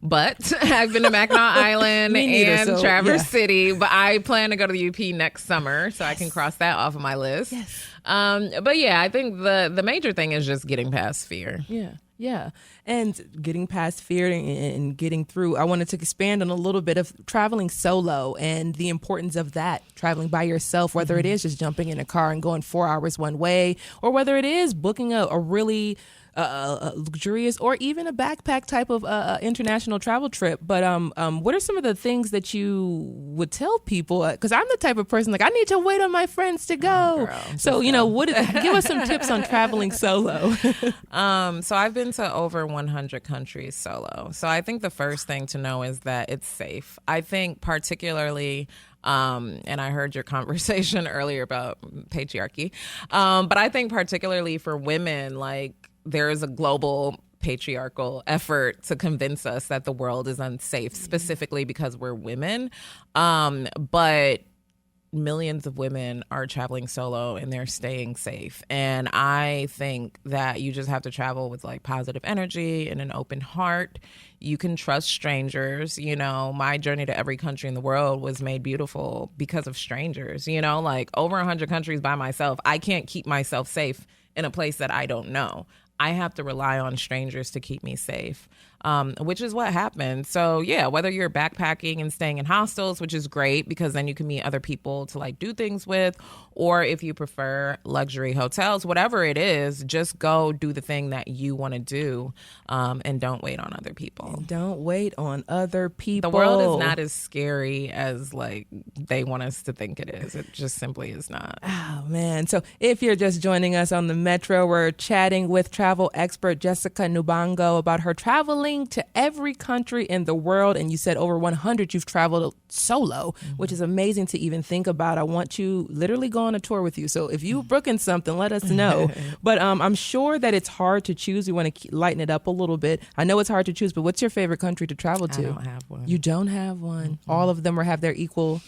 But I've been to Mackinac Island and Traverse City. But I plan to go to the UP next summer, so I can cross that off of my list. Yes. But yeah, I think the major thing is just getting past fear. Yeah. And getting past fear and getting through. I wanted to expand on a little bit of traveling solo and the importance of that, traveling by yourself, whether it is just jumping in a car and going 4 hours one way, or whether it is booking a really luxurious or even a backpack type of international travel trip. But what are some of the things that you would tell people? Because I'm the type of person like I need to wait on my friends to go. So you know, give us some tips on traveling solo. So I've been to over 100 countries solo. So I think the first thing to know is that it's safe. I think particularly. And I heard your conversation earlier about patriarchy. But I think particularly for women, like there is a global patriarchal effort to convince us that the world is unsafe, specifically because we're women. But millions of women are traveling solo and they're staying safe. And I think that you just have to travel with like positive energy and an open heart. You can trust strangers. You know, my journey to every country in the world was made beautiful because of strangers, you know, like over 100 countries by myself. I can't keep myself safe in a place that I don't know. I have to rely on strangers to keep me safe, which is what happened. So, yeah, whether you're backpacking and staying in hostels, which is great because then you can meet other people to like do things with, or if you prefer luxury hotels, whatever it is, just go do the thing that you want to do and don't wait on other people. And don't wait on other people. The world is not as scary as like they want us to think it is. It just simply is not. Oh, man. So if you're just joining us on the Metro, we're chatting with travel expert Jessica Nubango about her traveling to every country in the world. And you said over 100 you've traveled solo, which is amazing to even think about. I want you literally go on a tour with you. So if you're booking something, let us know. But I'm sure that it's hard to choose. We want to lighten it up a little bit. I know it's hard to choose, but what's your favorite country to travel to? I don't have one. You don't have one? All of them have their equal...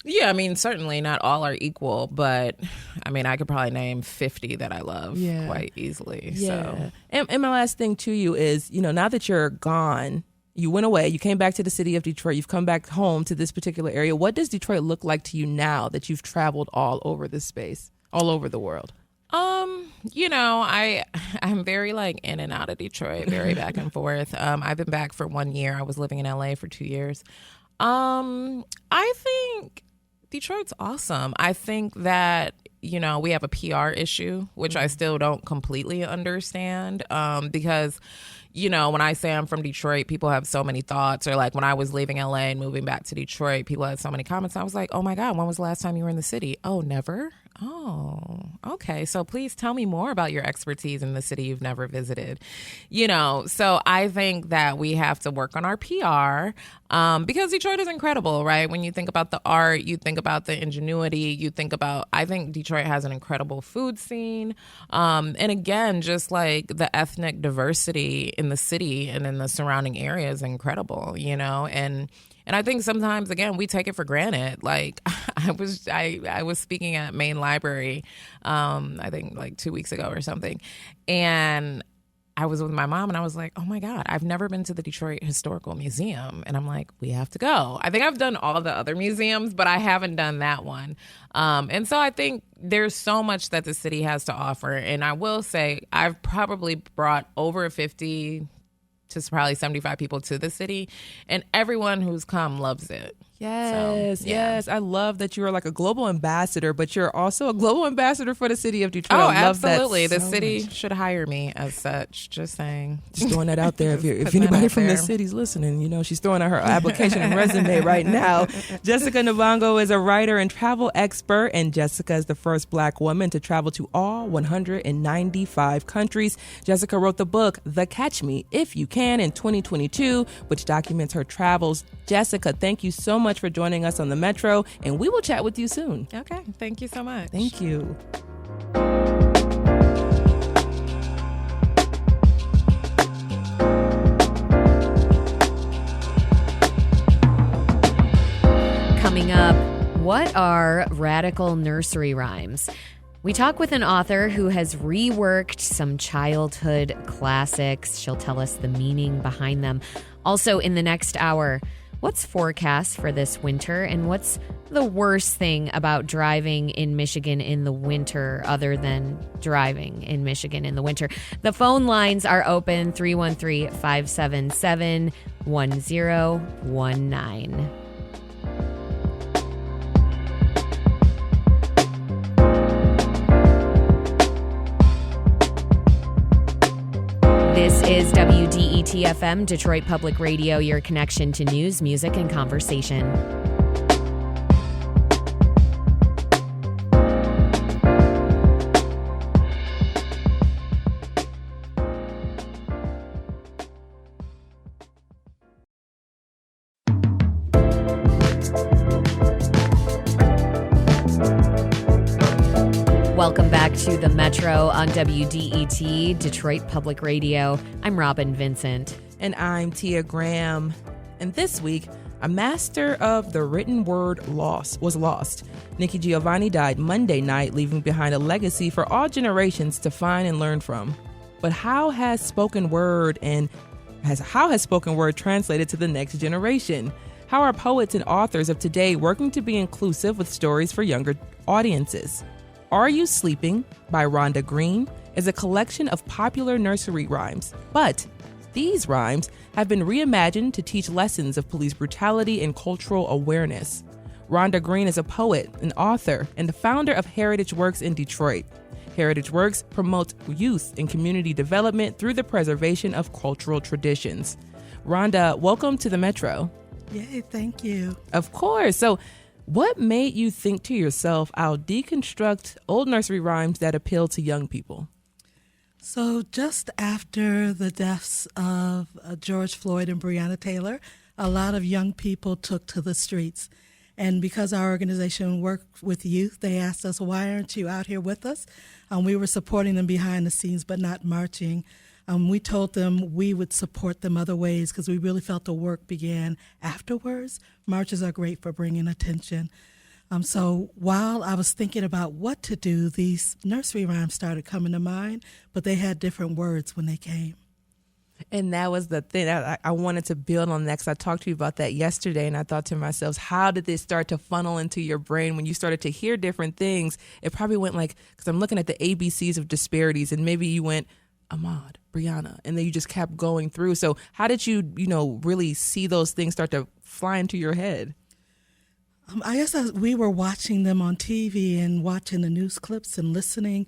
Yeah, I mean, certainly not all are equal, but I mean, I could probably name 50 that I love quite easily. Yeah. So. And my last thing to you is, you know, now that you're gone, you went away, you came back to the city of Detroit, you've come back home to this particular area. What does Detroit look like to you now that you've traveled all over this space, all over the world? You know, I'm very like in and out of Detroit, very back and forth. I've been back for 1 year. I was living in LA for 2 years. I think Detroit's awesome. I think that, you know, we have a PR issue, which I still don't completely understand because, you know, when I say I'm from Detroit, people have so many thoughts. Or like when I was leaving LA and moving back to Detroit, people had so many comments. I was like, oh my God, when was the last time you were in the city? Oh, never? Oh, okay. So please tell me more about your expertise in the city you've never visited. You know, so I think that we have to work on our PR because Detroit is incredible, right? When you think about the art, you think about the ingenuity, you think about, I think Detroit has an incredible food scene. And again, just like the ethnic diversity in the city and in the surrounding area is incredible, you know, and I think sometimes, again, we take it for granted. Like I was speaking at Main Library, I think like 2 weeks ago or something. And I was with my mom and I was like, oh my God, I've never been to the Detroit Historical Museum. And I'm like, we have to go. I think I've done all the other museums, but I haven't done that one. And so I think there's so much that the city has to offer. And I will say I've probably brought over 50 to probably 75 people to the city, and everyone who's come loves it. Yes, So, yeah. yes. I love that you are like a global ambassador, but you're also a global ambassador for the city of Detroit. Oh, I love that absolutely. The so city much. should hire me as such. Just saying. Just throwing that out there. If Putting that anybody out from the there. city's listening, she's throwing out her application and resume right now. Jessica Nvango is a writer and travel expert, and Jessica is the first Black woman to travel to all 195 countries. Jessica wrote the book, The Catch Me If You Can, in 2022, which documents her travels. Jessica, thank you so much for joining us on the Metro, and we will chat with you soon. Okay. Thank you so much. Thank you. Coming up, what are radical nursery rhymes? We talk with an author who has reworked some childhood classics. She'll tell us the meaning behind them. Also, in the next hour, what's forecast for this winter, and what's the worst thing about driving in Michigan in the winter other than driving in Michigan in the winter? The phone lines are open, 313-577-1019. This is WDET-FM, Detroit Public Radio, your connection to news, music, and conversation. Welcome back to the Metro on WDET, Detroit Public Radio. I'm Robin Vincent. And I'm Tia Graham. And this week, a master of the written word was lost. Nikki Giovanni died Monday night, leaving behind a legacy for all generations to find and learn from. But how has spoken word translated to the next generation? How are poets and authors of today working to be inclusive with stories for younger audiences? Are You Sleeping by Rhonda Green is a collection of popular nursery rhymes, but these rhymes have been reimagined to teach lessons of police brutality and cultural awareness. Rhonda Green is a poet, an author, and the founder of Heritage Works in Detroit. Heritage Works promotes youth and community development through the preservation of cultural traditions. Rhonda, welcome to the Metro. Yay, thank you. Of course. So, what made you think to yourself, I'll deconstruct old nursery rhymes that appeal to young people? So just after the deaths of George Floyd and Breonna Taylor, a lot of young people took to the streets. And because our organization worked with youth, they asked us, why aren't you out here with us? We were supporting them behind the scenes, but not marching. We told them we would support them other ways because we really felt the work began afterwards. Marches are great for bringing attention. So while I was thinking about what to do, these nursery rhymes started coming to mind, but they had different words when they came. And that was the thing I wanted to build on next. I talked to you about that yesterday, and I thought to myself, how did this start to funnel into your brain when you started to hear different things? It probably went like, because I'm looking at the ABCs of disparities, and maybe you went Ahmaud, Breonna, and then you just kept going through. So how did you, really see those things start to fly into your head? I guess we were watching them on TV and watching the news clips and listening.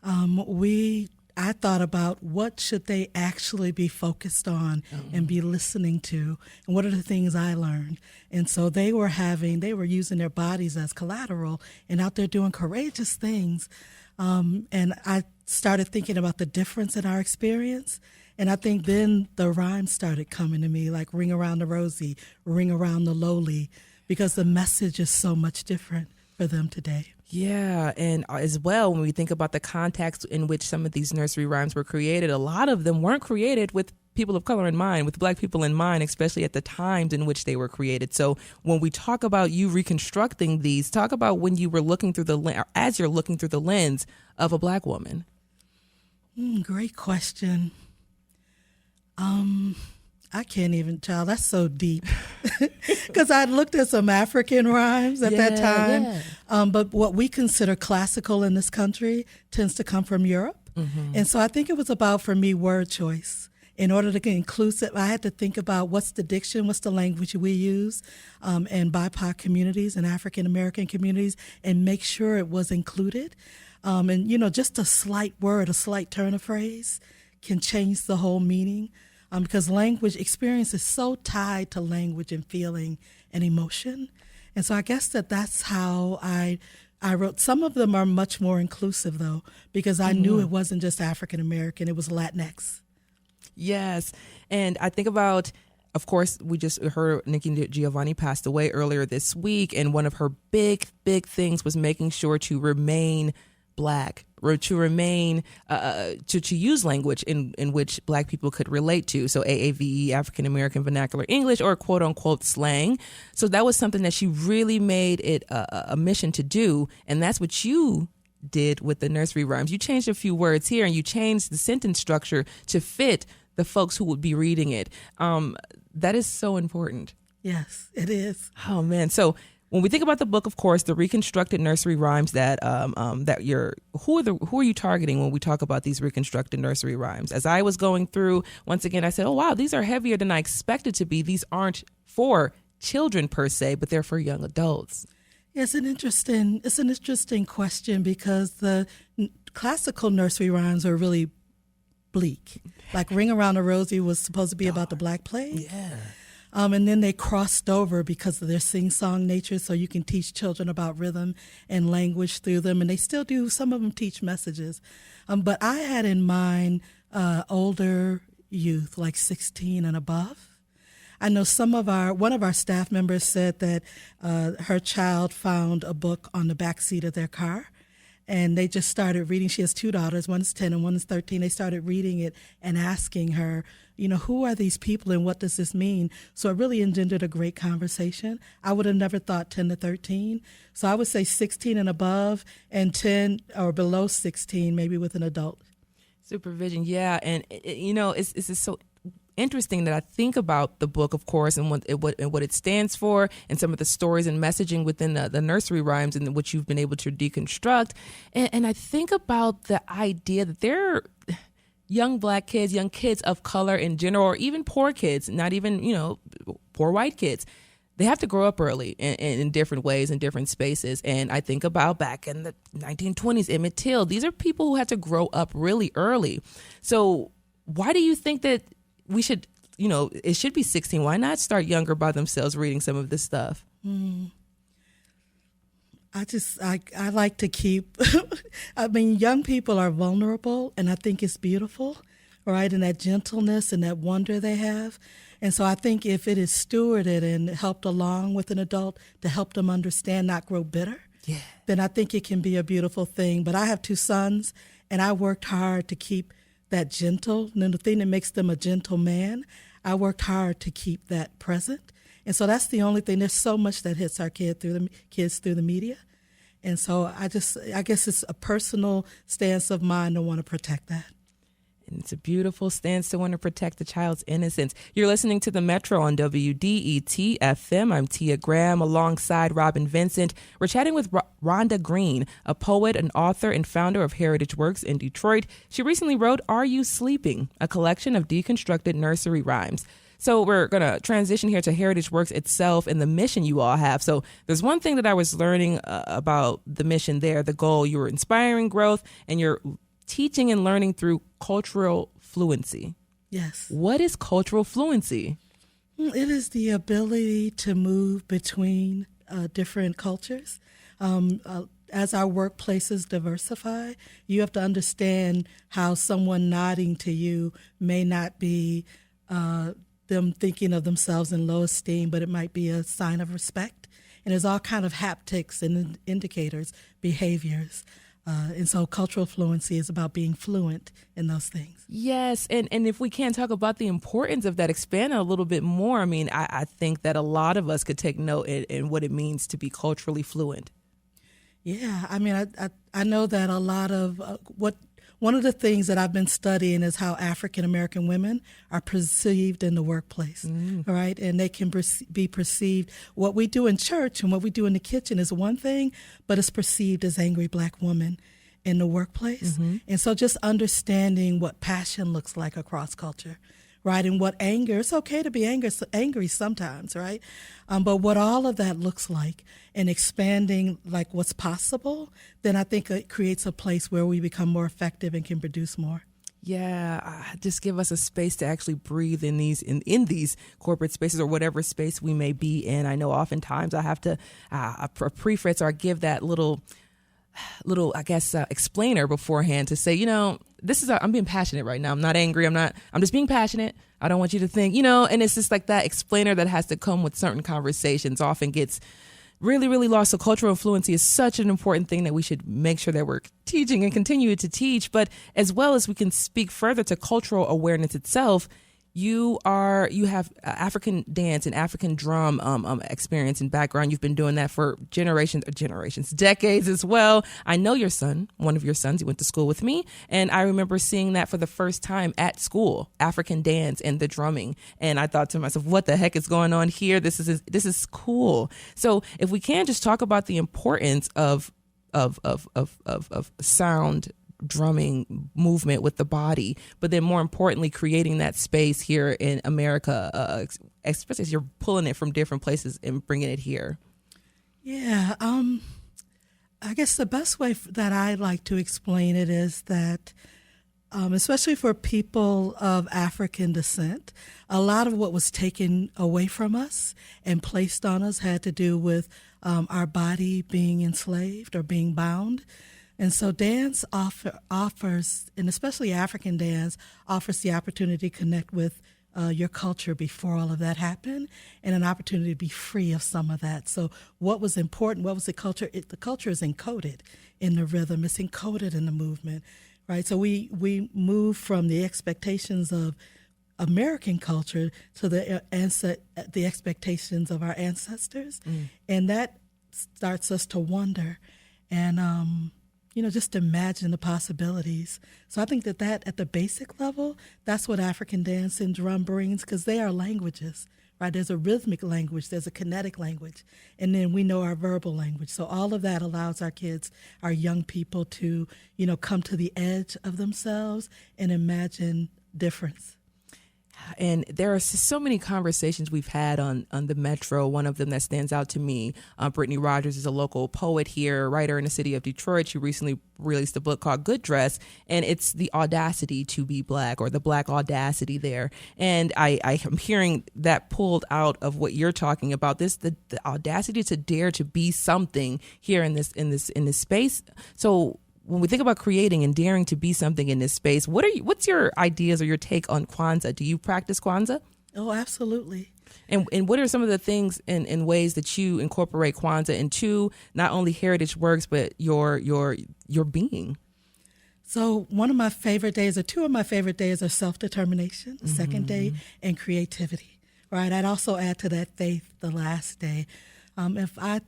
I thought about what should they actually be focused on and be listening to, and what are the things I learned. And so they were using their bodies as collateral and out there doing courageous things. And I started thinking about the difference in our experience. And I think then the rhymes started coming to me, like Ring Around the Rosie, Ring Around the Lowly, because the message is so much different for them today. Yeah, and as well, when we think about the context in which some of these nursery rhymes were created, a lot of them weren't created with people of color in mind, with Black people in mind, especially at the times in which they were created. So when we talk about you reconstructing these, talk about when you were looking through as you're looking through the lens of a Black woman. Great question. I can't even tell. That's so deep. Because I looked at some African rhymes at that time. Yeah. But what we consider classical in this country tends to come from Europe. Mm-hmm. And so I think it was about, for me, word choice in order to get inclusive, I had to think about what's the diction, what's the language we use in BIPOC communities and African American communities, and make sure it was included. And, just a slight word, a slight turn of phrase can change the whole meaning because language experience is so tied to language and feeling and emotion. And so I guess that's how I wrote. Some of them are much more inclusive, though, because I knew it wasn't just African American, it was Latinx. Yes. And I think about, of course, we just heard Nikki Giovanni passed away earlier this week. And one of her big things was making sure to remain Black, or to remain, to use language in which Black people could relate to. So AAVE, African American Vernacular English, or quote unquote slang. So that was something that she really made it a mission to do. And that's what you did with the nursery rhymes. You changed a few words here and you changed the sentence structure to fit the folks who would be reading it. That is so important. Yes, it is. Oh man. So when we think about the book, of course, the reconstructed nursery rhymes who are you targeting when we talk about these reconstructed nursery rhymes? As I was going through, once again, I said, oh wow, these are heavier than I expected to be. These aren't for children per se, but they're for young adults. It's an interesting question because the classical nursery rhymes are really bleak. Like Ring Around the Rosie was supposed to be about the Black Plague. Yeah. And then they crossed over because of their sing-song nature, so you can teach children about rhythm and language through them, and they still do. Some of them teach messages. But I had in mind older youth, like 16 and above. I know one of our staff members said that her child found a book on the back seat of their car, and they just started reading. She has two daughters, one is 10 and one is 13. They started reading it and asking her, who are these people and what does this mean? So it really engendered a great conversation. I would have never thought 10 to 13. So I would say 16 and above, and 10 or below 16, maybe with an adult. Supervision, yeah. And, it's just so interesting that I think about the book, of course, and what it stands for, and some of the stories and messaging within the nursery rhymes, and which you've been able to deconstruct. And I think about the idea that there are young Black kids, young kids of color in general, or even poor kids, not even poor white kids. They have to grow up early in different ways, in different spaces. And I think about back in the 1920s, Emmett Till. These are people who had to grow up really early. So why do you think that we should, it should be 16. Why not start younger by themselves reading some of this stuff? I like to keep, young people are vulnerable, and I think it's beautiful, right? And that gentleness and that wonder they have. And so I think if it is stewarded and helped along with an adult to help them understand, not grow bitter, then I think it can be a beautiful thing. But I have two sons, and I worked hard to keep that gentle, and the thing that makes them a gentle man, I worked hard to keep that present. And so that's the only thing. There's so much that hits our kids through the media. And so I guess it's a personal stance of mine to want to protect that. And it's a beautiful stance to want to protect the child's innocence. You're listening to The Metro on WDET FM. I'm Tia Graham alongside Robin Vincent. We're chatting with Rhonda Green, a poet, an author, and founder of Heritage Works in Detroit. She recently wrote Are You Sleeping?, a collection of deconstructed nursery rhymes. So we're going to transition here to Heritage Works itself and the mission you all have. So there's one thing that I was learning about the mission there, the goal. You were inspiring growth, and you're teaching and learning through cultural fluency. Yes. What is cultural fluency? It is the ability to move between different cultures. As our workplaces diversify, you have to understand how someone nodding to you may not be them thinking of themselves in low esteem, but it might be a sign of respect. And there's all kind of haptics and indicators, behaviors. And so cultural fluency is about being fluent in those things. Yes. And if we can talk about the importance of that, expand a little bit more. I mean, I think that a lot of us could take note in what it means to be culturally fluent. Yeah. I mean, I know that a lot of one of the things that I've been studying is how African American women are perceived in the workplace, right? And they can be perceived. What we do in church and what we do in the kitchen is one thing, but it's perceived as angry Black woman in the workplace. And so just understanding what passion looks like across culture, right? And what anger, it's okay to be angry sometimes, right? But what all of that looks like and expanding like what's possible, then I think it creates a place where we become more effective and can produce more. Yeah, just give us a space to actually breathe in these corporate spaces or whatever space we may be in. I know oftentimes I have to preface or give that little I guess explainer beforehand to say, this is I'm being passionate right now. I'm not angry. I'm just being passionate. I don't want you to think, and it's just like that explainer that has to come with certain conversations often gets really, really lost. So cultural fluency is such an important thing that we should make sure that we're teaching and continue to teach. But as well as we can speak further to cultural awareness itself, you have African dance and African drum experience and background. You've been doing that for decades as well. I know your son, one of your sons, he went to school with me, and I remember seeing that for the first time at school, African dance and the drumming. And I thought to myself, what the heck is going on here? This is cool. So if we can just talk about the importance of sound, drumming, movement with the body, but then more importantly, creating that space here in America, especially as you're pulling it from different places and bringing it here. Yeah, I guess the best way that I like to explain it is that, especially for people of African descent, a lot of what was taken away from us and placed on us had to do with our body being enslaved or being bound. And so dance offers, and especially African dance, offers the opportunity to connect with your culture before all of that happened, and an opportunity to be free of some of that. So what was important, what was the culture? The culture is encoded in the rhythm. It's encoded in the movement, right? So we move from the expectations of American culture to the expectations of our ancestors. And that starts us to wonder and, just imagine the possibilities. So I think that at the basic level, that's what African dance and drum brings, because they are languages, right? There's a rhythmic language, there's a kinetic language, and then we know our verbal language. So all of that allows our kids, our young people to, come to the edge of themselves and imagine difference. And there are so many conversations we've had on the Metro. One of them that stands out to me, Brittany Rogers is a local poet here, writer in the city of Detroit. She recently released a book called Good Dress, and it's the audacity to be Black, or the Black audacity there. And I am hearing that pulled out of what you're talking about, the audacity to dare to be something here in this space. So when we think about creating and daring to be something in this space, what's your ideas or your take on Kwanzaa? Do you practice Kwanzaa? Oh, absolutely. And what are some of the things and ways that you incorporate Kwanzaa into not only heritage works, but your being? So one of my favorite days, or two of my favorite days, are self-determination, the second day, and creativity, right? I'd also add to that faith, the last day. If I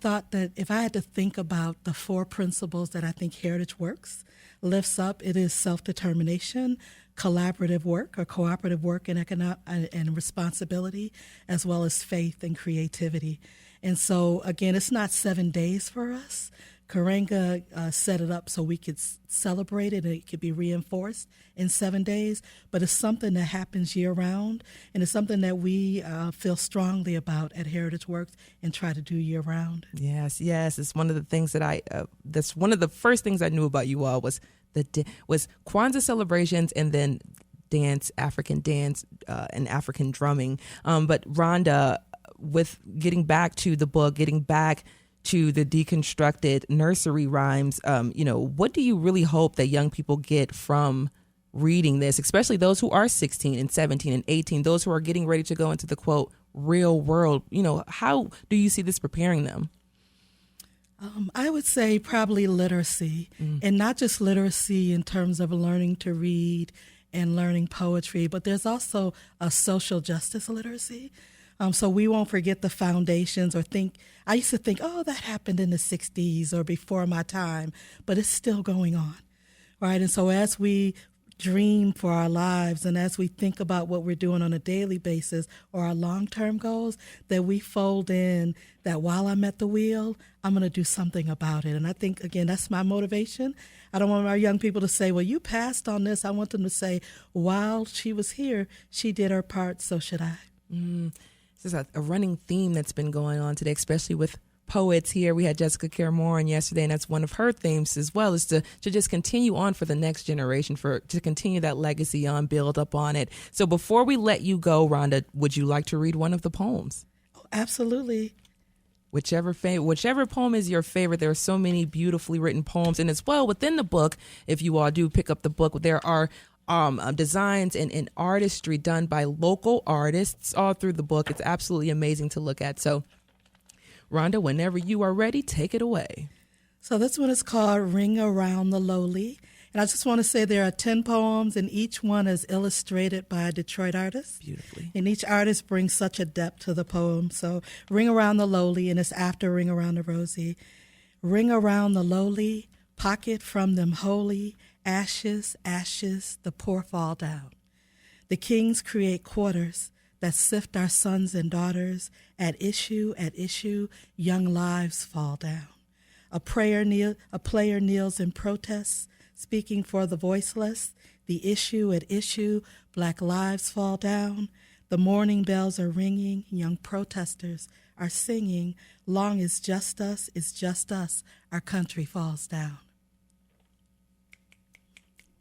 had to think about the four principles that I think Heritage Works lifts up, it is self-determination, collaborative work or cooperative work, and responsibility, as well as faith and creativity. And so, again, it's not 7 days for us. Karenga set it up so we could celebrate it and it could be reinforced in 7 days, but it's something that happens year-round, and it's something that we feel strongly about at Heritage Works and try to do year-round. Yes. It's one of the things that that's one of the first things I knew about you all was Kwanzaa celebrations, and then dance, African dance, and African drumming. But Rhonda, with getting back to the book, getting back to the deconstructed nursery rhymes, what do you really hope that young people get from reading this, especially those who are 16 and 17 and 18, those who are getting ready to go into the, quote, real world? How do you see this preparing them? I would say probably literacy, and not just literacy in terms of learning to read and learning poetry, but there's also a social justice literacy. So we won't forget the foundations I used to think, oh, that happened in the 60s or before my time, but it's still going on, right? And so as we dream for our lives, and as we think about what we're doing on a daily basis or our long-term goals, that we fold in that while I'm at the wheel, I'm going to do something about it. And I think, again, that's my motivation. I don't want our young people to say, well, you passed on this. I want them to say, while she was here, she did her part, so should I. This is a running theme that's been going on today, especially with poets here. We had Jessica Care-Moore on yesterday, and that's one of her themes as well, is to just continue on for the next generation, to continue that legacy on, build up on it. So before we let you go, Rhonda, would you like to read one of the poems? Oh, absolutely. Whichever poem is your favorite. There are so many beautifully written poems, and as well within the book, if you all do pick up the book, there are designs and artistry done by local artists all through the book. It's absolutely amazing to look at. So Rhonda, whenever you are ready, take it away. So this one is called Ring Around the Lowly. And I just want to say there are 10 poems, and each one is illustrated by a Detroit artist. Beautifully. And each artist brings such a depth to the poem. So Ring Around the Lowly, and it's after Ring Around the Rosy. Ring around the lowly, pocket from them holy, ashes, ashes, the poor fall down. The kings create quarters that sift our sons and daughters. At issue, young lives fall down. A player kneels in protest, speaking for the voiceless. The issue at issue, black lives fall down. The morning bells are ringing, young protesters are singing. Long as just us is just us, our country falls down.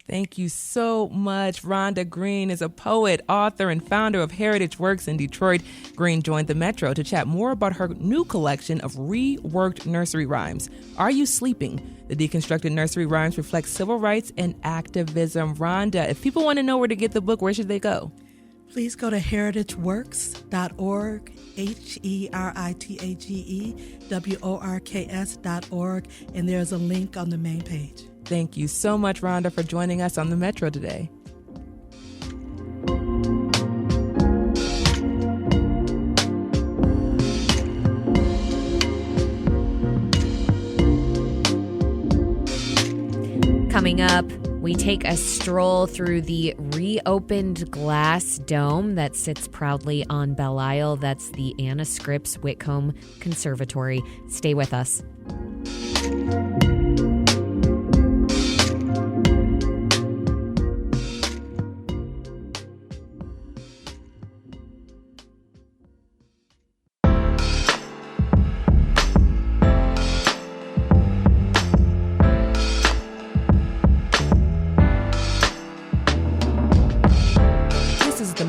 Thank you so much. Rhonda Green is a poet, author, and founder of Heritage Works in Detroit. Green joined the Metro to chat more about her new collection of reworked nursery rhymes. Are You Sleeping? The deconstructed nursery rhymes reflect civil rights and activism. Rhonda, if people want to know where to get the book, where should they go? Please go to heritageworks.org, HERITAGEWORKS.org, and there's a link on the main page. Thank you so much, Rhonda, for joining us on the Metro today. Coming up, we take a stroll through the reopened glass dome that sits proudly on Belle Isle. That's the Anna Scripps Whitcomb Conservatory. Stay with us.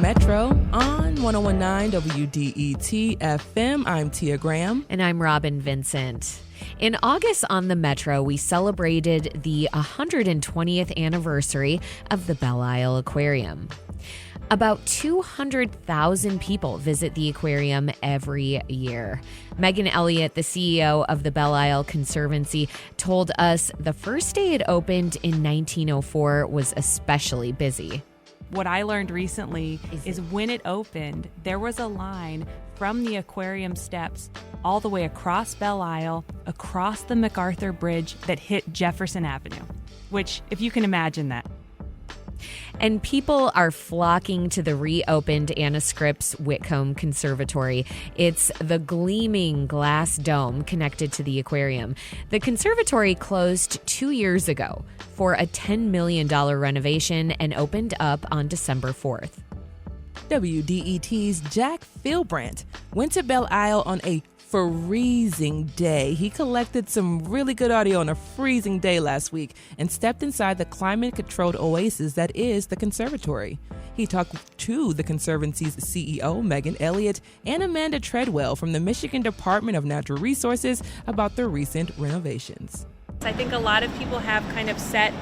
Metro on 101.9 WDET FM. I'm Tia Graham. And I'm Robin Vincent. In August on the Metro, we celebrated the 120th anniversary of the Belle Isle Aquarium. About 200,000 people visit the aquarium every year. Megan Elliott, the CEO of the Belle Isle Conservancy, told us the first day it opened in 1904 was especially busy. What I learned recently is when it opened, there was a line from the aquarium steps all the way across Belle Isle, across the MacArthur Bridge that hit Jefferson Avenue, which, if you can imagine that. And people are flocking to the reopened Anna Scripps Whitcomb Conservatory. It's the gleaming glass dome connected to the aquarium. The conservatory closed 2 years ago for a $10 million renovation and opened up on December 4th. WDET's Jack Philbrandt went to Belle Isle on a freezing day. He collected some really good audio on a freezing day last week and stepped inside the climate-controlled oasis that is the conservatory. He talked to the Conservancy's CEO, Megan Elliott, and Amanda Treadwell from the Michigan Department of Natural Resources about the recent renovations. I think a lot of people have kind of set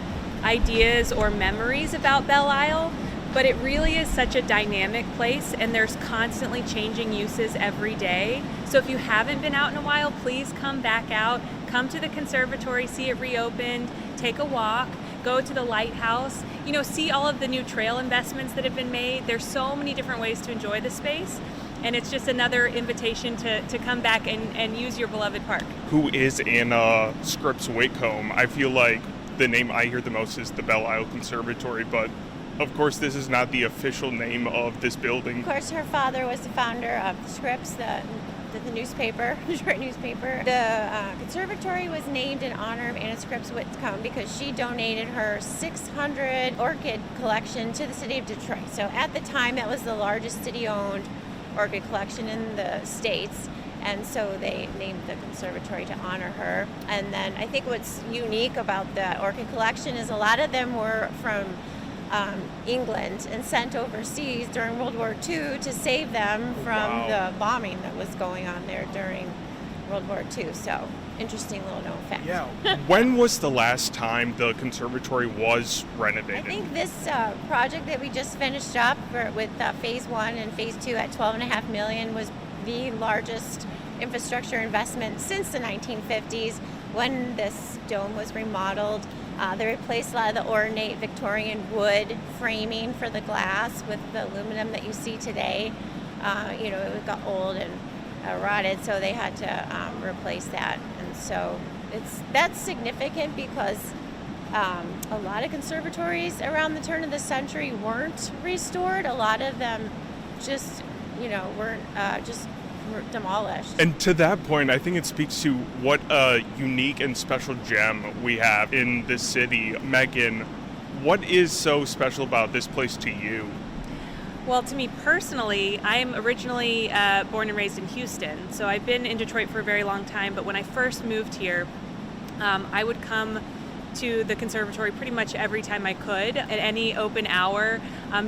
ideas or memories about Belle Isle, but it really is such a dynamic place, and there's constantly changing uses every day. So if you haven't been out in a while, please come back out, come to the conservatory, see it reopened, take a walk, go to the lighthouse, see all of the new trail investments that have been made. There's so many different ways to enjoy the space, and it's just another invitation to come back and use your beloved park. Who is Anna Scripps Whitcomb? I feel like the name I hear the most is the Belle Isle Conservatory, but of course this is not the official name of this building. Of course, her father was the founder of the Scripps, the newspaper, Detroit newspaper. The conservatory was named in honor of Anna Scripps Whitcomb because she donated her 600 orchid collection to the city of Detroit. So at the time, that was the largest city-owned orchid collection in the States. And so they named the conservatory to honor her. And then I think what's unique about the orchid collection is a lot of them were from England and sent overseas during World War II to save them from the bombing that was going on there during World War II. So, interesting little known fact. Yeah. When was the last time the conservatory was renovated? I think this project that we just finished up with Phase 1 and Phase 2 at $12.5 million was the largest infrastructure investment since the 1950s when this dome was remodeled. They replaced a lot of the ornate Victorian wood framing for the glass with the aluminum that you see today. It got old and rotted, so they had to replace that. And so that's significant because a lot of conservatories around the turn of the century weren't restored. A lot of them just, weren't just demolished. And to that point, I think it speaks to what a unique and special gem we have in this city. Megan, what is so special about this place to you? Well, to me personally, I'm originally born and raised in Houston, so I've been in Detroit for a very long time, but when I first moved here, I would come to the conservatory pretty much every time I could at any open hour,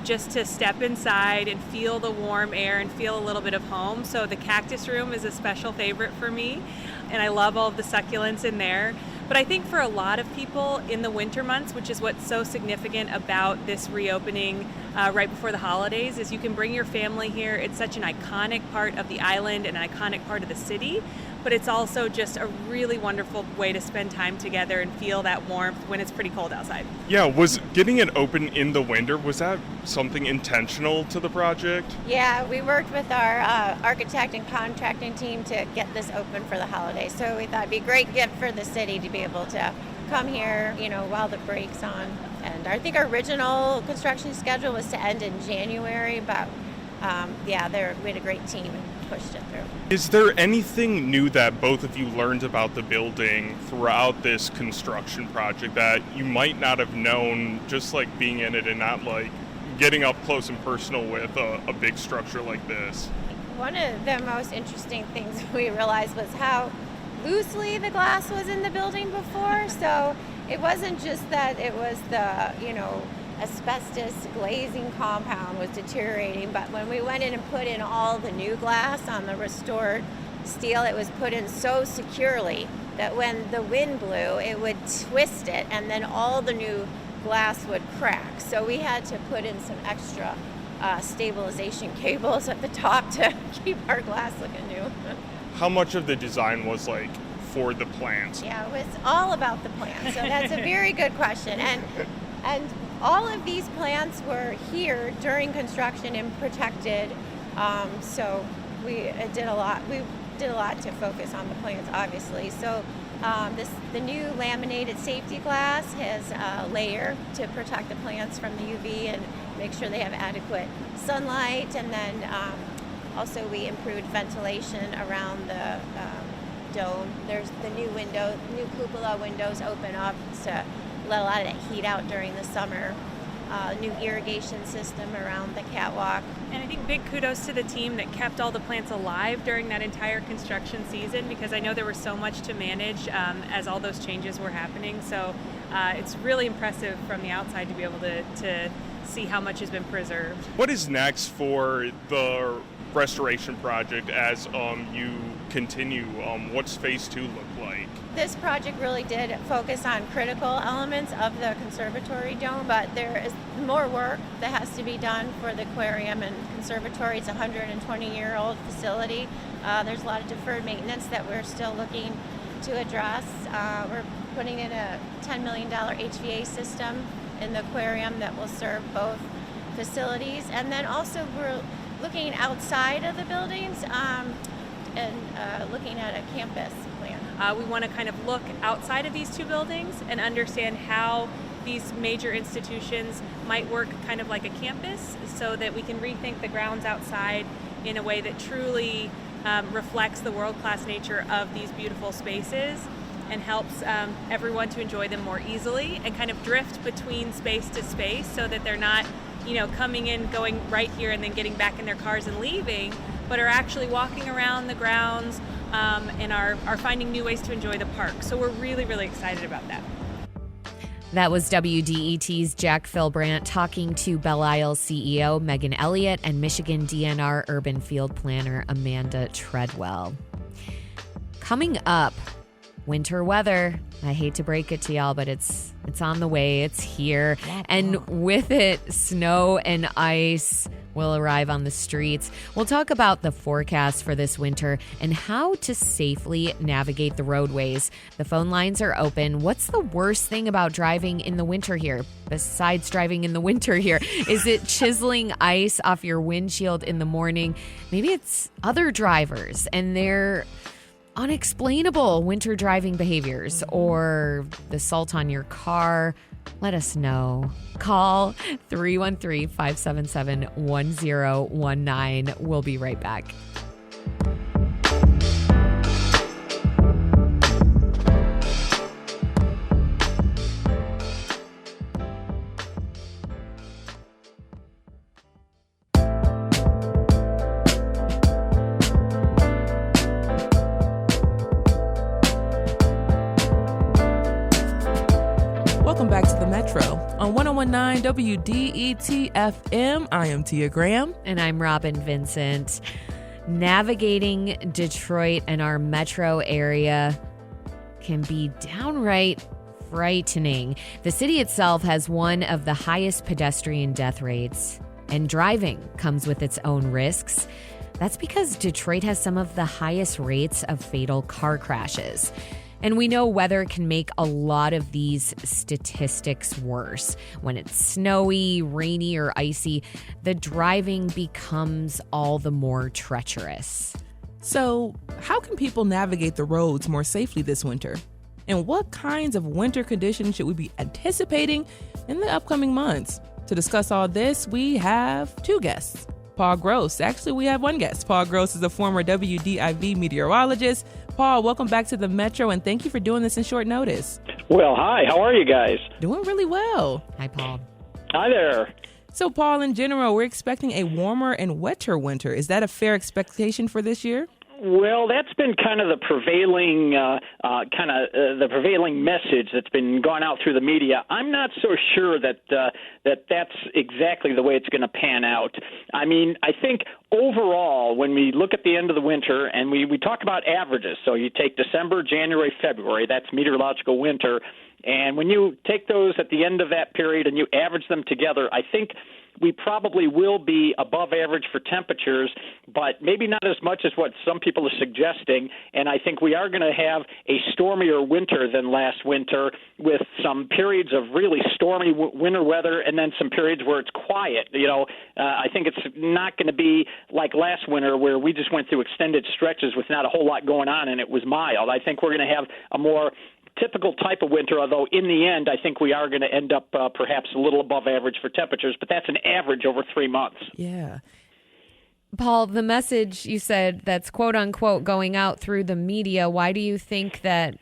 just to step inside and feel the warm air and feel a little bit of home. So the cactus room is a special favorite for me, and I love all of the succulents in there. But I think for a lot of people in the winter months, which is what's so significant about this reopening right before the holidays, is you can bring your family here. It's such an iconic part of the island and an iconic part of the city, but it's also just a really wonderful way to spend time together and feel that warmth when it's pretty cold outside. Yeah, was getting it open in the winter, was that something intentional to the project? Yeah, we worked with our architect and contracting team to get this open for the holidays. So we thought it'd be a great gift for the city to be able to come here, while the break's on. And I think our original construction schedule was to end in January, but we had a great team and pushed it through. Is there anything new that both of you learned about the building throughout this construction project that you might not have known just like being in it and not like getting up close and personal with a big structure like this? One of the most interesting things we realized was how loosely the glass was in the building before. So it wasn't just that it was the, asbestos glazing compound was deteriorating, but when we went in and put in all the new glass on the restored steel, it was put in so securely that when the wind blew, it would twist it, and then all the new glass would crack. So we had to put in some extra stabilization cables at the top to keep our glass looking new. How much of the design was like for the plants? Yeah, it was all about the plants. So that's a very good question. And all of these plants were here during construction and protected. So we did a lot. We did a lot to focus on the plants, obviously. So the new laminated safety glass has a layer to protect the plants from the UV and make sure they have adequate sunlight. And then also we improved ventilation around the dome. There's the new cupola windows open up to let a lot of that heat out during the summer. New irrigation system around the catwalk. And I think big kudos to the team that kept all the plants alive during that entire construction season, because I know there was so much to manage as all those changes were happening. So it's really impressive from the outside to be able to see how much has been preserved. What is next for the restoration project as you continue? What's phase 2 look like? This project really did focus on critical elements of the conservatory dome, but there is more work that has to be done for the aquarium and conservatory. It's a 120-year-old facility. There's a lot of deferred maintenance that we're still looking to address. We're putting in a $10 million HVA system in the aquarium that will serve both facilities. And then also we're looking outside of the buildings and looking at a campus plan. We want to kind of look outside of these two buildings and understand how these major institutions might work kind of like a campus, so that we can rethink the grounds outside in a way that truly reflects the world-class nature of these beautiful spaces and helps everyone to enjoy them more easily and kind of drift between space to space, so that they're not, coming in, going right here and then getting back in their cars and leaving, but are actually walking around the grounds and are finding new ways to enjoy the park. So we're really, really excited about that. That was WDET's Jack Philbrandt talking to Belle Isle's CEO Megan Elliott and Michigan DNR Urban Field Planner Amanda Treadwell. Coming up, winter weather. I hate to break it to y'all, but it's on the way. It's here. And with it, snow and ice will arrive on the streets. We'll talk about the forecast for this winter and how to safely navigate the roadways. The phone lines are open. What's the worst thing about driving in the winter here? Besides driving in the winter here, is it chiseling ice off your windshield in the morning? Maybe it's other drivers and their unexplainable winter driving behaviors, or the salt on your car. Let us know. Call 313-577-1019. We'll be right back. Welcome back to the Metro on 101.9 WDET FM. I am Tia Graham. And I'm Robin Vincent. Navigating Detroit and our metro area can be downright frightening. The city itself has one of the highest pedestrian death rates, and driving comes with its own risks. That's because Detroit has some of the highest rates of fatal car crashes. And we know weather can make a lot of these statistics worse. When it's snowy, rainy, or icy, the driving becomes all the more treacherous. So, how can people navigate the roads more safely this winter? And what kinds of winter conditions should we be anticipating in the upcoming months? To discuss all this, we have two guests. Paul Gross. Actually, we have one guest. Paul Gross is a former WDIV meteorologist. Paul, welcome back to the Metro, and thank you for doing this in short notice. Well, hi. How are you guys? Doing really well. Hi, Paul. Hi there. So, Paul, in general, we're expecting a warmer and wetter winter. Is that a fair expectation for this year? Well, that's been kind of the prevailing message that's been gone out through the media. I'm not so sure that that's exactly the way it's going to pan out. I mean, I think overall, when we look at the end of the winter and we talk about averages, so you take December, January, February, that's meteorological winter, and when you take those at the end of that period and you average them together, I think we probably will be above average for temperatures, but maybe not as much as what some people are suggesting. And I think we are going to have a stormier winter than last winter, with some periods of really stormy winter weather and then some periods where it's quiet. I think it's not going to be like last winter where we just went through extended stretches with not a whole lot going on and it was mild. I think we're going to have a more typical type of winter, although in the end, I think we are going to end up perhaps a little above average for temperatures, but that's an average over 3 months. Yeah. Paul, the message you said that's quote unquote going out through the media, why do you think that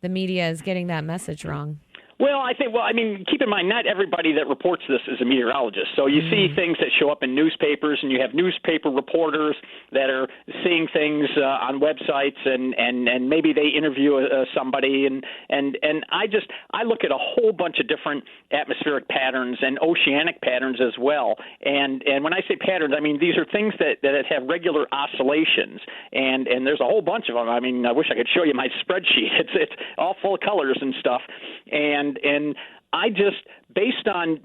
the media is getting that message wrong? Well, keep in mind, not everybody that reports this is a meteorologist. So you see things that show up in newspapers, and you have newspaper reporters that are seeing things on websites, and maybe they interview somebody, and I look at a whole bunch of different atmospheric patterns and oceanic patterns as well. And when I say patterns, I mean these are things that have regular oscillations, and there's a whole bunch of them. I mean, I wish I could show you my spreadsheet. It's all full of colors and stuff, and I just based on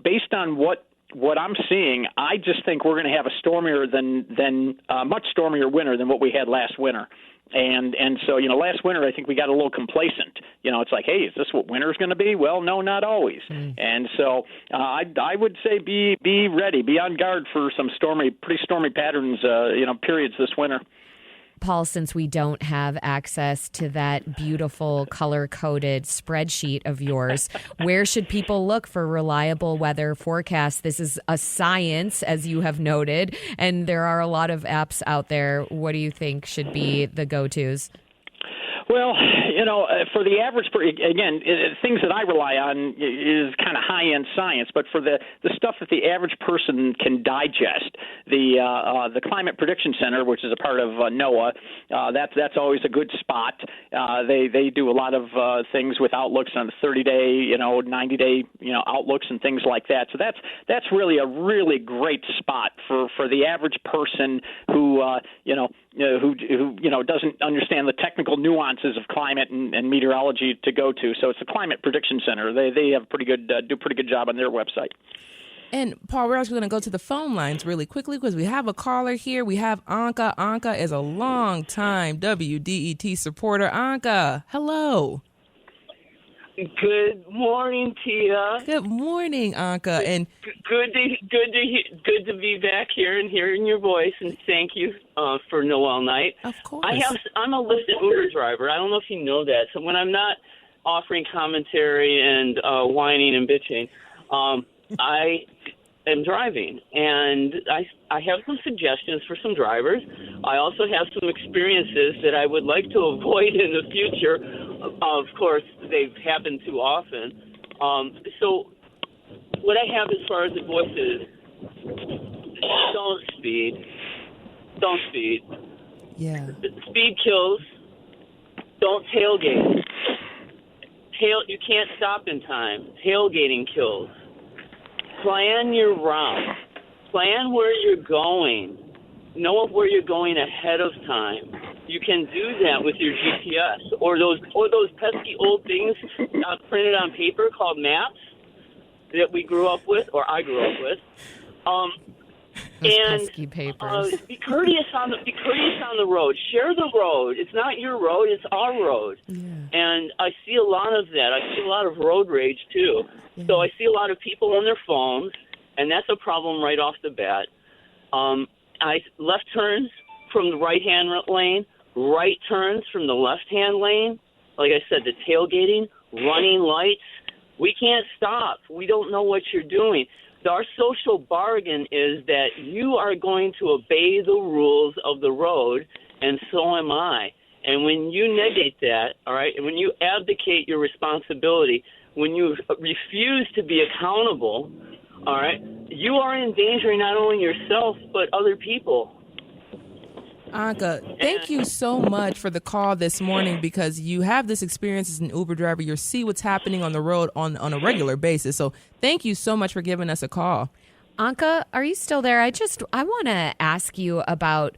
what I'm seeing, I just think we're going to have a stormier than much stormier winter than what we had last winter. And so, last winter, I think we got a little complacent. It's like, hey, is this what winter's going to be? Well, no, not always. And so I would say be ready, be on guard for some pretty stormy patterns, periods this winter. Paul, since we don't have access to that beautiful color-coded spreadsheet of yours, where should people look for reliable weather forecasts? This is a science, as you have noted, and there are a lot of apps out there. What do you think should be the go-tos? Well, for the average, again, things that I rely on is kind of high-end science. But for the stuff that the average person can digest, the Climate Prediction Center, which is a part of NOAA, that's always a good spot. They do a lot of things with outlooks on the 30-day, 90-day, outlooks and things like that. So that's really a really great spot for the average person who doesn't understand the technical nuances of climate and meteorology to go to. So it's the Climate Prediction Center. They have do a pretty good job on their website. And Paul, we're also going to go to the phone lines really quickly because we have a caller here. We have Anka. Anka is a long-time WDET supporter. Anka, hello. Good morning, Tia. Good morning, Anka. And good to be back here and hearing your voice. And thank you for Know All Night. Of course. I'm a listed Uber driver. I don't know if you know that. So when I'm not offering commentary and whining and bitching, I am driving, and I have some suggestions for some drivers. I also have some experiences that I would like to avoid in the future. Of course, they've happened too often. So what I have as far as advice is, don't speed. Don't speed. Yeah. Speed kills. Don't tailgate. You can't stop in time. Tailgating kills. Plan your route. Plan where you're going. Know where you're going ahead of time. You can do that with your GPS or those pesky old things printed on paper called maps that we grew up with, or I grew up with. Those pesky papers. Be courteous on the road. Share the road. It's not your road; it's our road. Yeah. And I see a lot of that. I see a lot of road rage too. Yeah. So I see a lot of people on their phones, and that's a problem right off the bat. Left turns from the right-hand lane, right turns from the left-hand lane. Like I said, the tailgating, running lights. We can't stop. We don't know what you're doing. Our social bargain is that you are going to obey the rules of the road, and so am I. And when you negate that, all right, and when you abdicate your responsibility, when you refuse to be accountable, all right, you are endangering not only yourself but other people. Anka, thank you so much for the call this morning, because you have this experience as an Uber driver. You see what's happening on the road on a regular basis. So thank you so much for giving us a call. Anka, are you still there? I want to ask you about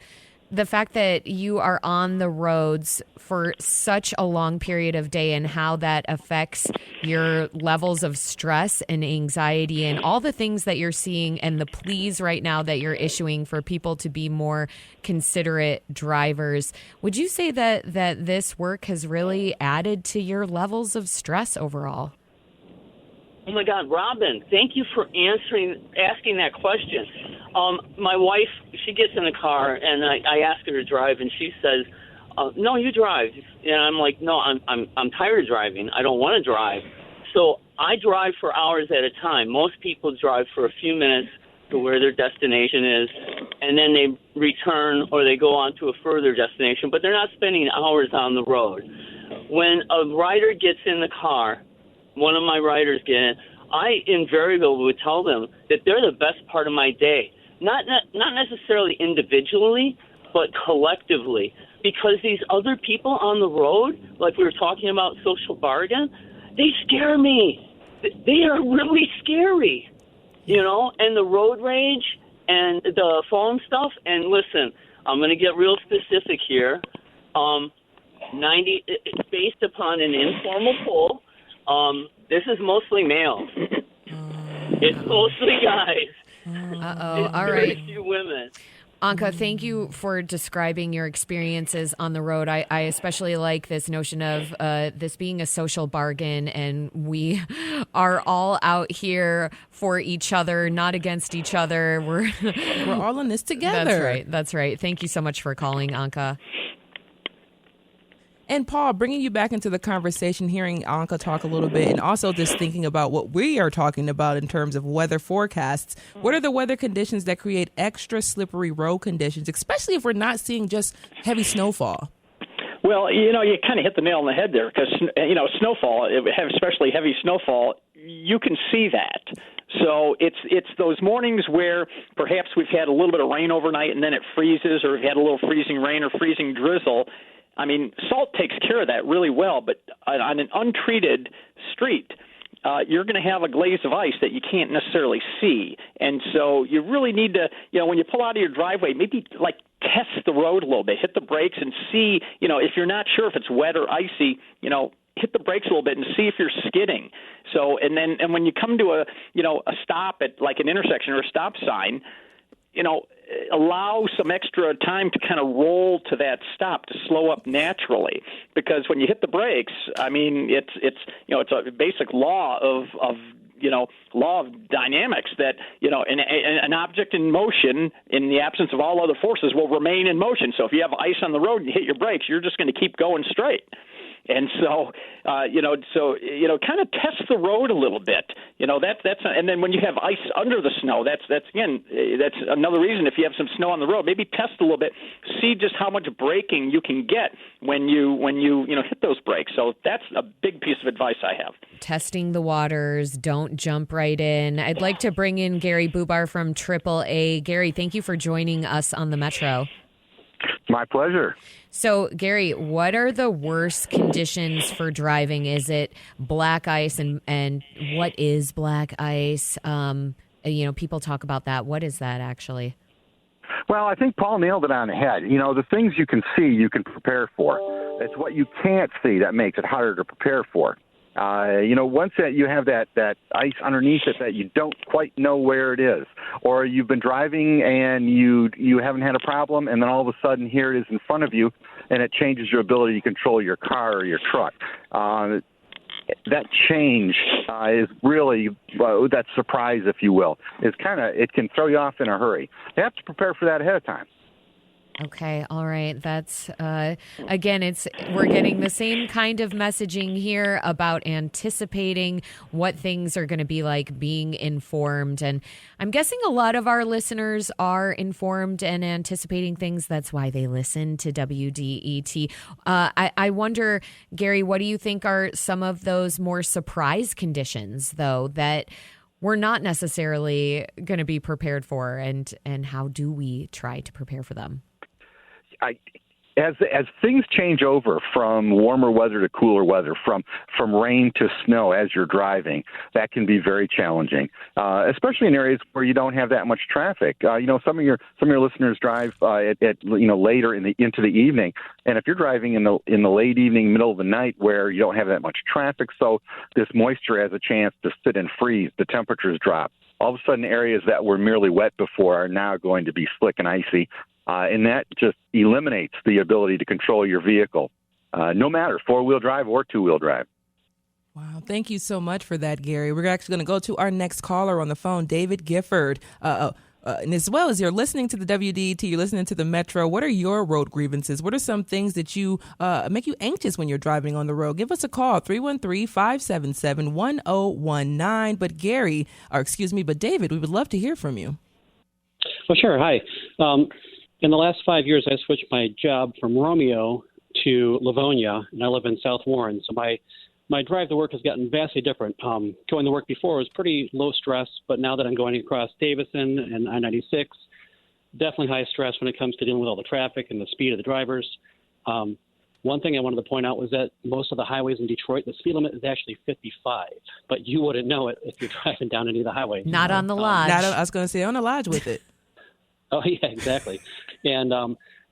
the fact that you are on the roads for such a long period of day and how that affects your levels of stress and anxiety and all the things that you're seeing and the pleas right now that you're issuing for people to be more considerate drivers. Would you say that this work has really added to your levels of stress overall? Oh my God, Robin, thank you for asking that question. My wife, she gets in the car and I ask her to drive, and she says, "No, you drive." And I'm like, "No, I'm tired of driving. I don't want to drive." So I drive for hours at a time. Most people drive for a few minutes to where their destination is, and then they return or they go on to a further destination, but they're not spending hours on the road. When a rider gets in the car, one of my riders get in, I invariably would tell them that they're the best part of my day. Not necessarily individually, but collectively. Because these other people on the road, like we were talking about social bargain, they scare me. They are really scary, and the road rage and the phone stuff. And listen, I'm going to get real specific here. It's based upon an informal poll. This is mostly males. It's mostly guys. Uh-oh. All right. Very few women. Anka, thank you for describing your experiences on the road. I especially like this notion of this being a social bargain, and we are all out here for each other, not against each other. We're all in this together. That's right. Thank you so much for calling, Anka. And Paul, bringing you back into the conversation, hearing Anka talk a little bit, and also just thinking about what we are talking about in terms of weather forecasts. What are the weather conditions that create extra slippery road conditions, especially if we're not seeing just heavy snowfall? Well, you kind of hit the nail on the head there because, snowfall, especially heavy snowfall, you can see that. So it's those mornings where perhaps we've had a little bit of rain overnight and then it freezes, or we've had a little freezing rain or freezing drizzle. I mean, salt takes care of that really well, but on an untreated street, you're going to have a glaze of ice that you can't necessarily see. And so you really need to, when you pull out of your driveway, maybe test the road a little bit, hit the brakes and see, if you're not sure if it's wet or icy, hit the brakes a little bit and see if you're skidding. So, and when you come to a stop at like an intersection or a stop sign, allow some extra time to kind of roll to that stop to slow up naturally, because when you hit the brakes, I mean, it's a basic law of dynamics that, an object in motion in the absence of all other forces will remain in motion. So if you have ice on the road and you hit your brakes, you're just going to keep going straight. And so, kind of test the road a little bit. And then when you have ice under the snow, that's another reason. If you have some snow on the road, maybe test a little bit, see just how much braking you can get when you hit those brakes. So that's a big piece of advice I have. Testing the waters, don't jump right in. I'd like to bring in Gary Bubar from AAA. Gary, thank you for joining us on the Metro. My pleasure. So, Gary, what are the worst conditions for driving? Is it black ice, and what is black ice? People talk about that. What is that actually? Well, I think Paul nailed it on the head. The things you can see, you can prepare for. It's what you can't see that makes it harder to prepare for. Once that you have that ice underneath it that you don't quite know where it is, or you've been driving and you haven't had a problem, and then all of a sudden here it is in front of you, and it changes your ability to control your car or your truck. That change is really that surprise, if you will, it can throw you off in a hurry. You have to prepare for that ahead of time. Okay. All right. That's, again, we're getting the same kind of messaging here about anticipating what things are going to be like, being informed. And I'm guessing a lot of our listeners are informed and anticipating things. That's why they listen to WDET. I wonder, Gary, what do you think are some of those more surprise conditions, though, that we're not necessarily going to be prepared for, and how do we try to prepare for them? As things change over from warmer weather to cooler weather, from rain to snow as you're driving, that can be very challenging, especially in areas where you don't have that much traffic. Some of your listeners drive at later into the evening, and if you're driving in the late evening, middle of the night, where you don't have that much traffic, so this moisture has a chance to sit and freeze. The temperatures drop. All of a sudden, areas that were merely wet before are now going to be slick and icy. And that just eliminates the ability to control your vehicle, no matter four-wheel drive or two-wheel drive. Wow. Thank you so much for that, Gary. We're actually going to go to our next caller on the phone, David Gifford. And as well as you're listening to the WDET, you're listening to the Metro, what are your road grievances? What are some things that you make you anxious when you're driving on the road? Give us a call, 313-577-1019. But David, we would love to hear from you. Well, sure. Hi. In the last 5 years, I switched my job from Romeo to Livonia, and I live in South Warren. So my drive to work has gotten vastly different. Going to work before was pretty low stress, but now that I'm going across Davison and I-96, definitely high stress when it comes to dealing with all the traffic and the speed of the drivers. One thing I wanted to point out was that most of the highways in Detroit, the speed limit is actually 55, but you wouldn't know it if you're driving down any of the highways. Not on the Lodge. I was going to say on the Lodge with it. Oh, yeah, exactly. And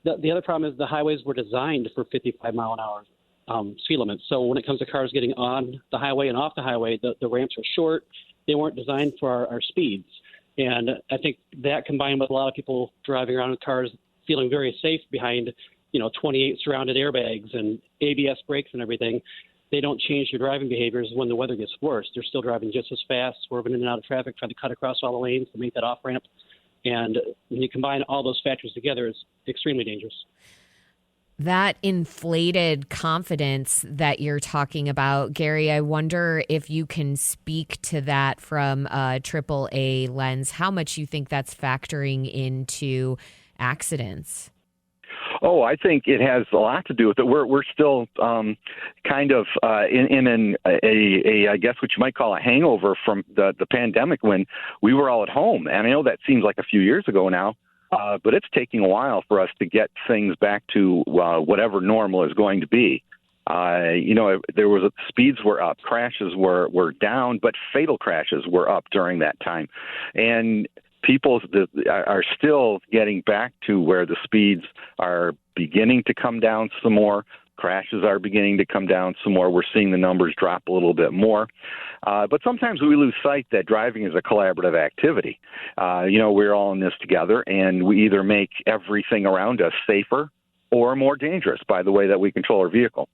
the other problem is the highways were designed for 55-mile-an-hour speed limits. So when it comes to cars getting on the highway and off the highway, the ramps are short. They weren't designed for our speeds. And I think that combined with a lot of people driving around in cars feeling very safe behind, 28 surrounded airbags and ABS brakes and everything, they don't change their driving behaviors when the weather gets worse. They're still driving just as fast, swerving in and out of traffic, trying to cut across all the lanes to make that off-ramp. And when you combine all those factors together, it's extremely dangerous. That inflated confidence that you're talking about, Gary, I wonder if you can speak to that from a AAA lens, how much you think that's factoring into accidents. Oh, I think it has a lot to do with it. We're still kind of in I guess what you might call a hangover from the pandemic when we were all at home. And I know that seems like a few years ago now, but it's taking a while for us to get things back to whatever normal is going to be. Speeds were up, crashes were down, but fatal crashes were up during that time. And people are still getting back to where the speeds are beginning to come down some more. Crashes are beginning to come down some more. We're seeing the numbers drop a little bit more. But sometimes we lose sight that driving is a collaborative activity. We're all in this together, and we either make everything around us safer or more dangerous by the way that we control our vehicle.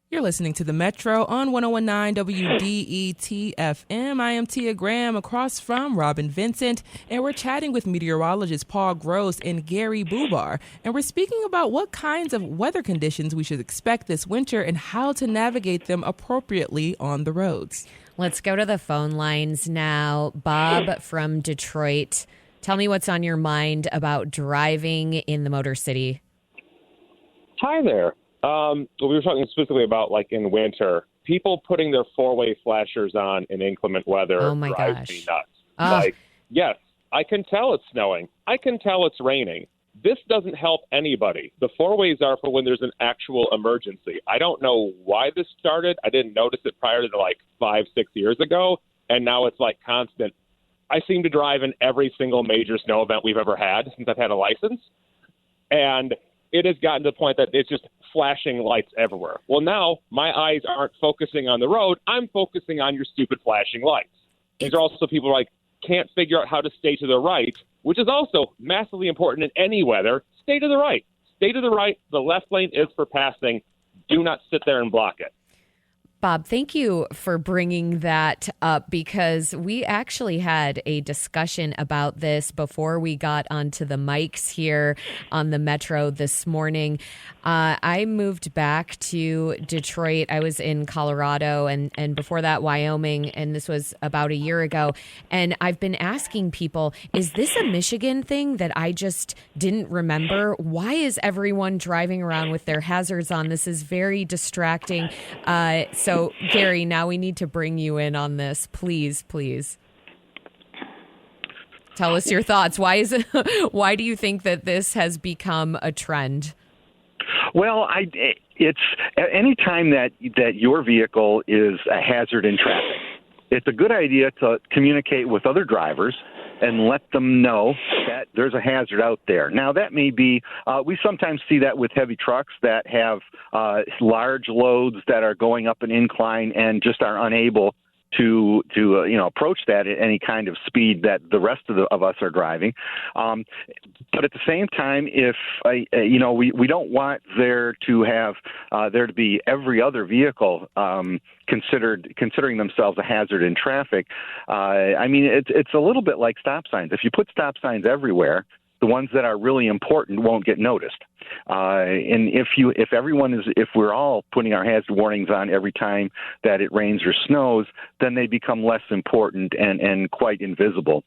You're listening to The Metro on 1019 WDET-FM. I am Tia Graham across from Robin Vincent, and we're chatting with meteorologists Paul Gross and Gary Bubar. And we're speaking about what kinds of weather conditions we should expect this winter and how to navigate them appropriately on the roads. Let's go to the phone lines now. Bob from Detroit, tell me what's on your mind about driving in the Motor City. Hi there. We were talking specifically about, like, in winter, people putting their four-way flashers on in inclement weather drives me nuts. Like, yes, I can tell it's snowing. I can tell it's raining. This doesn't help anybody. The four-ways are for when there's an actual emergency. I don't know why this started. I didn't notice it prior to, 5-6 years ago, and now it's, constant. I seem to drive in every single major snow event we've ever had since I've had a license, and it has gotten to the point that it's just flashing lights everywhere. Well, now my eyes aren't focusing on the road. I'm focusing on your stupid flashing lights. These are also people can't figure out how to stay to the right, which is also massively important in any weather. Stay to the right. Stay to the right. The left lane is for passing. Do not sit there and block it. Bob, thank you for bringing that up because we actually had a discussion about this before we got onto the mics here on the Metro this morning. I moved back to Detroit. I was in Colorado and before that Wyoming, and this was about a year ago. And I've been asking people, is this a Michigan thing that I just didn't remember? Why is everyone driving around with their hazards on? This is very distracting. So, Gary, now we need to bring you in on this. Please. Tell us your thoughts. Why do you think that this has become a trend? Well, it's any time that your vehicle is a hazard in traffic, it's a good idea to communicate with other drivers and let them know that there's a hazard out there. Now, that may be, we sometimes see that with heavy trucks that have large loads that are going up an incline and just are unable to approach that at any kind of speed that the rest of us are driving. But at the same time, if we don't want there to be every other vehicle considering themselves a hazard in traffic. It's a little bit like stop signs. If you put stop signs everywhere, the ones that are really important won't get noticed. And if we're all putting our hazard warnings on every time that it rains or snows, then they become less important and quite invisible.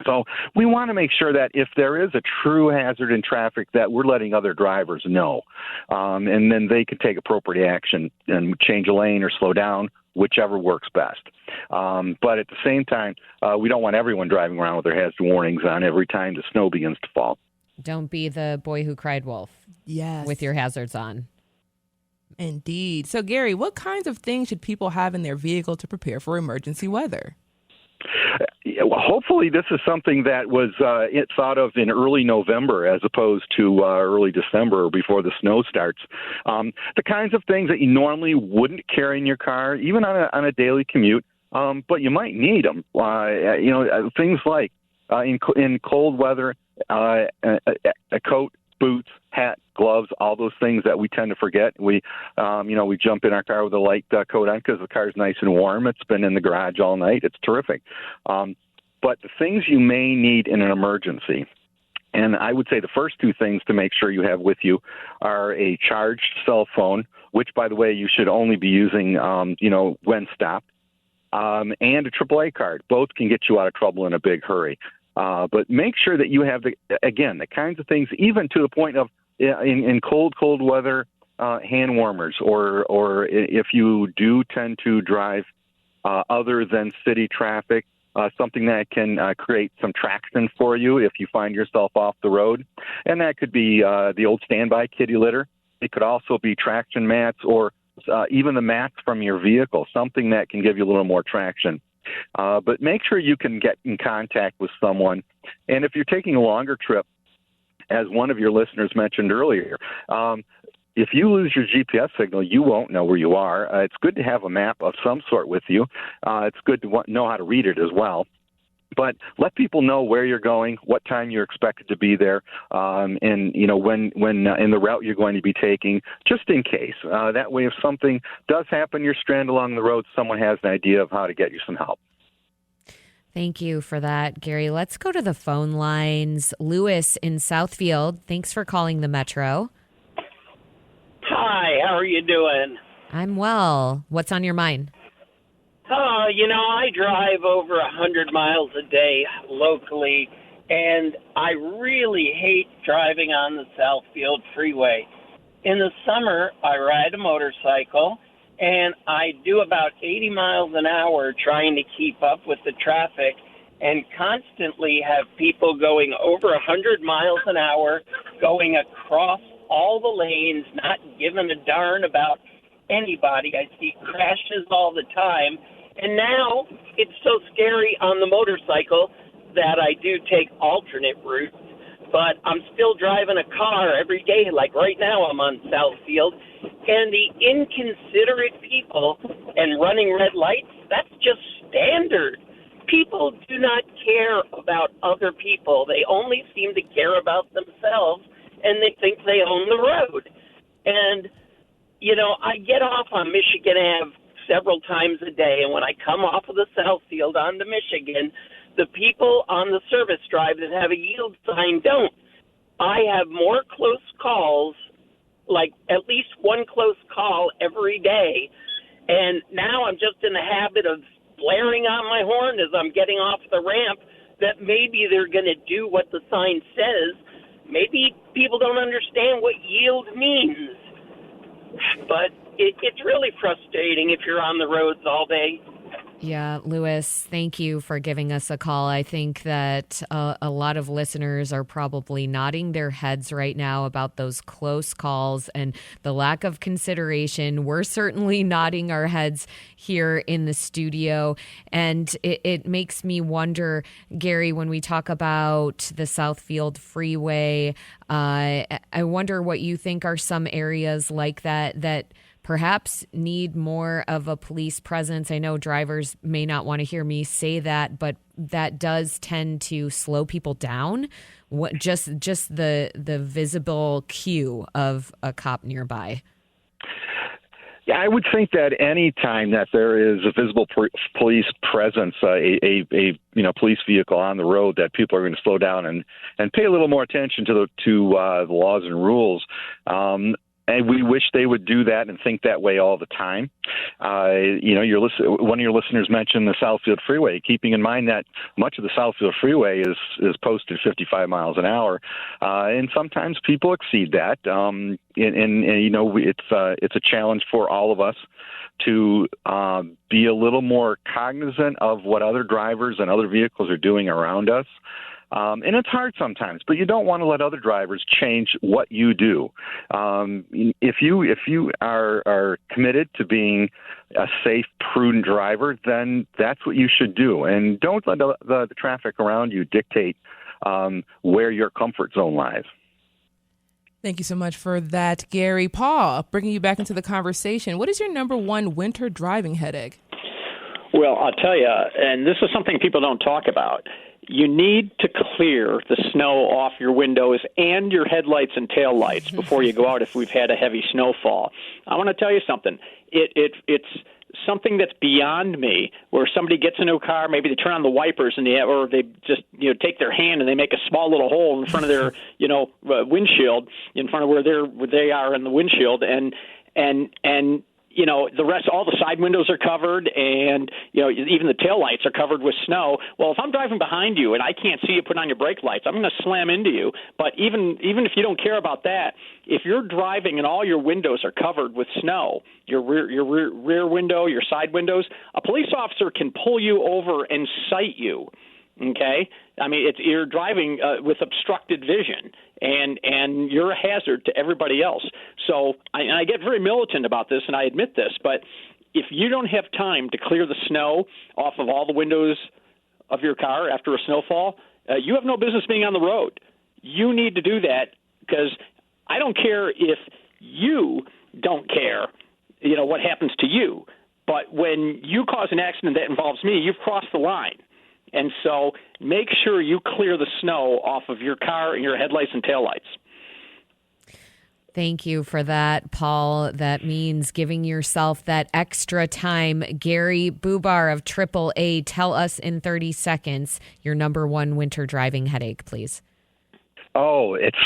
So we want to make sure that if there is a true hazard in traffic, that we're letting other drivers know, and then they can take appropriate action and change a lane or slow down, whichever works best. But at the same time, we don't want everyone driving around with their hazard warnings on every time the snow begins to fall. Don't be the boy who cried wolf. Yes. With your hazards on. Indeed. So, Gary, what kinds of things should people have in their vehicle to prepare for emergency weather? Well, hopefully this is something that was thought of in early November as opposed to early December or before the snow starts. The kinds of things that you normally wouldn't carry in your car, even on a daily commute, but you might need them. Things like in cold weather, a coat, boots, hat, gloves, all those things that we tend to forget. We jump in our car with a light coat on because the car's nice and warm. It's been in the garage all night. It's terrific. But the things you may need in an emergency, and I would say the first two things to make sure you have with you are a charged cell phone, which, by the way, you should only be using, when stopped, and a AAA card. Both can get you out of trouble in a big hurry. But make sure that you have, the kinds of things, even to the point of in cold weather, hand warmers, or if you do tend to drive other than city traffic, something that can create some traction for you if you find yourself off the road. And that could be the old standby kitty litter. It could also be traction mats or even the mats from your vehicle, something that can give you a little more traction. But make sure you can get in contact with someone. And if you're taking a longer trip, as one of your listeners mentioned earlier, if you lose your GPS signal, you won't know where you are. It's good to have a map of some sort with you. It's good to know how to read it as well. But let people know where you're going, what time you're expected to be there, and when in the route you're going to be taking, just in case. That way, if something does happen, you're stranded along the road, someone has an idea of how to get you some help. Thank you for that, Gary. Let's go to the phone lines. Lewis in Southfield, thanks for calling the Metro. Hi, how are you doing? I'm well. What's on your mind? I drive over 100 miles a day locally, and I really hate driving on the Southfield Freeway. In the summer, I ride a motorcycle, and I do about 80 miles an hour trying to keep up with the traffic and constantly have people going over 100 miles an hour, going across all the lanes, not giving a darn about anybody. I see crashes all the time. And now it's so scary on the motorcycle that I do take alternate routes. But I'm still driving a car every day. Like right now I'm on Southfield. And the inconsiderate people and running red lights, that's just standard. People do not care about other people. They only seem to care about themselves, and they think they own the road. And, I get off on Michigan Ave several times a day, and when I come off of the Southfield onto Michigan, the people on the service drive that have a yield sign don't. I have more close calls, like at least one close call every day, and now I'm just in the habit of blaring on my horn as I'm getting off the ramp that maybe they're going to do what the sign says. Maybe people don't understand what yield means. But it's really frustrating if you're on the roads all day. Yeah, Lewis, thank you for giving us a call. I think that a lot of listeners are probably nodding their heads right now about those close calls and the lack of consideration. We're certainly nodding our heads here in the studio. And it makes me wonder, Gary, when we talk about the Southfield Freeway, I wonder what you think are some areas like that perhaps need more of a police presence. I know drivers may not want to hear me say that, but that does tend to slow people down. Just the visible cue of a cop nearby. Yeah, I would think that any time that there is a visible police presence, a police vehicle on the road, that people are going to slow down and pay a little more attention to the laws and rules. And we wish they would do that and think that way all the time. One of your listeners mentioned the Southfield Freeway, keeping in mind that much of the Southfield Freeway is posted 55 miles an hour, and sometimes people exceed that. It's a challenge for all of us to be a little more cognizant of what other drivers and other vehicles are doing around us. And it's hard sometimes, but you don't want to let other drivers change what you do. If you are committed to being a safe, prudent driver, then that's what you should do. And don't let the traffic around you dictate where your comfort zone lies. Thank you so much for that, Gary. Paul, bringing you back into the conversation. What is your number one winter driving headache? Well, I'll tell you, and this is something people don't talk about. You need to clear the snow off your windows and your headlights and tail lights before you go out if we've had a heavy snowfall. I want to tell you something. It's something that's beyond me, where somebody gets into a car, maybe they turn on the wipers or they just take their hand and they make a small little hole in front of their windshield, in front of where they are in the windshield, and the rest, all the side windows are covered, and even the tail lights are covered with snow. Well, if I'm driving behind you and I can't see you put on your brake lights, I'm going to slam into you. But even if you don't care about that, if you're driving and all your windows are covered with snow, your rear window, your side windows, a police officer can pull you over and cite you. Okay, I mean you're driving with obstructed vision, and you're a hazard to everybody else. So I get very militant about this, and I admit this, but if you don't have time to clear the snow off of all the windows of your car after a snowfall, you have no business being on the road. You need to do that, because I don't care if you don't care, what happens to you, but when you cause an accident that involves me, you've crossed the line. And so make sure you clear the snow off of your car and your headlights and taillights. Thank you for that, Paul. That means giving yourself that extra time. Gary Bubar of AAA, tell us in 30 seconds your number one winter driving headache, please. Oh, it's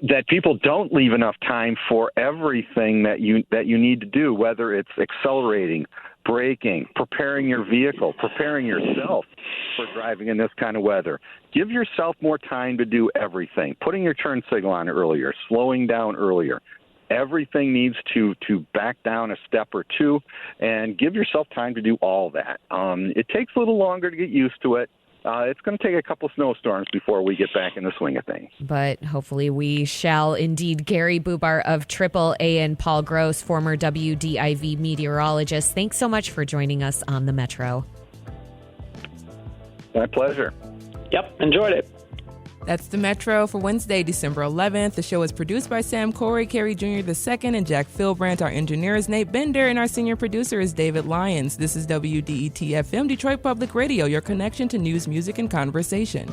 that people don't leave enough time for everything that you need to do, whether it's accelerating, braking, preparing your vehicle, preparing yourself for driving in this kind of weather. Give yourself more time to do everything. Putting your turn signal on earlier, slowing down earlier. Everything needs to back down a step or two, and give yourself time to do all that. It takes a little longer to get used to it. It's going to take a couple snowstorms before we get back in the swing of things. But hopefully we shall indeed. Gary Bubar of AAA and Paul Gross, former WDIV meteorologist. Thanks so much for joining us on the Metro. My pleasure. Yep, enjoyed it. That's the Metro for Wednesday, December 11th. The show is produced by Sam Corey, Carey Jr. II, and Jack Philbrandt. Our engineer is Nate Bender, and our senior producer is David Lyons. This is WDET-FM, Detroit Public Radio, your connection to news, music, and conversation.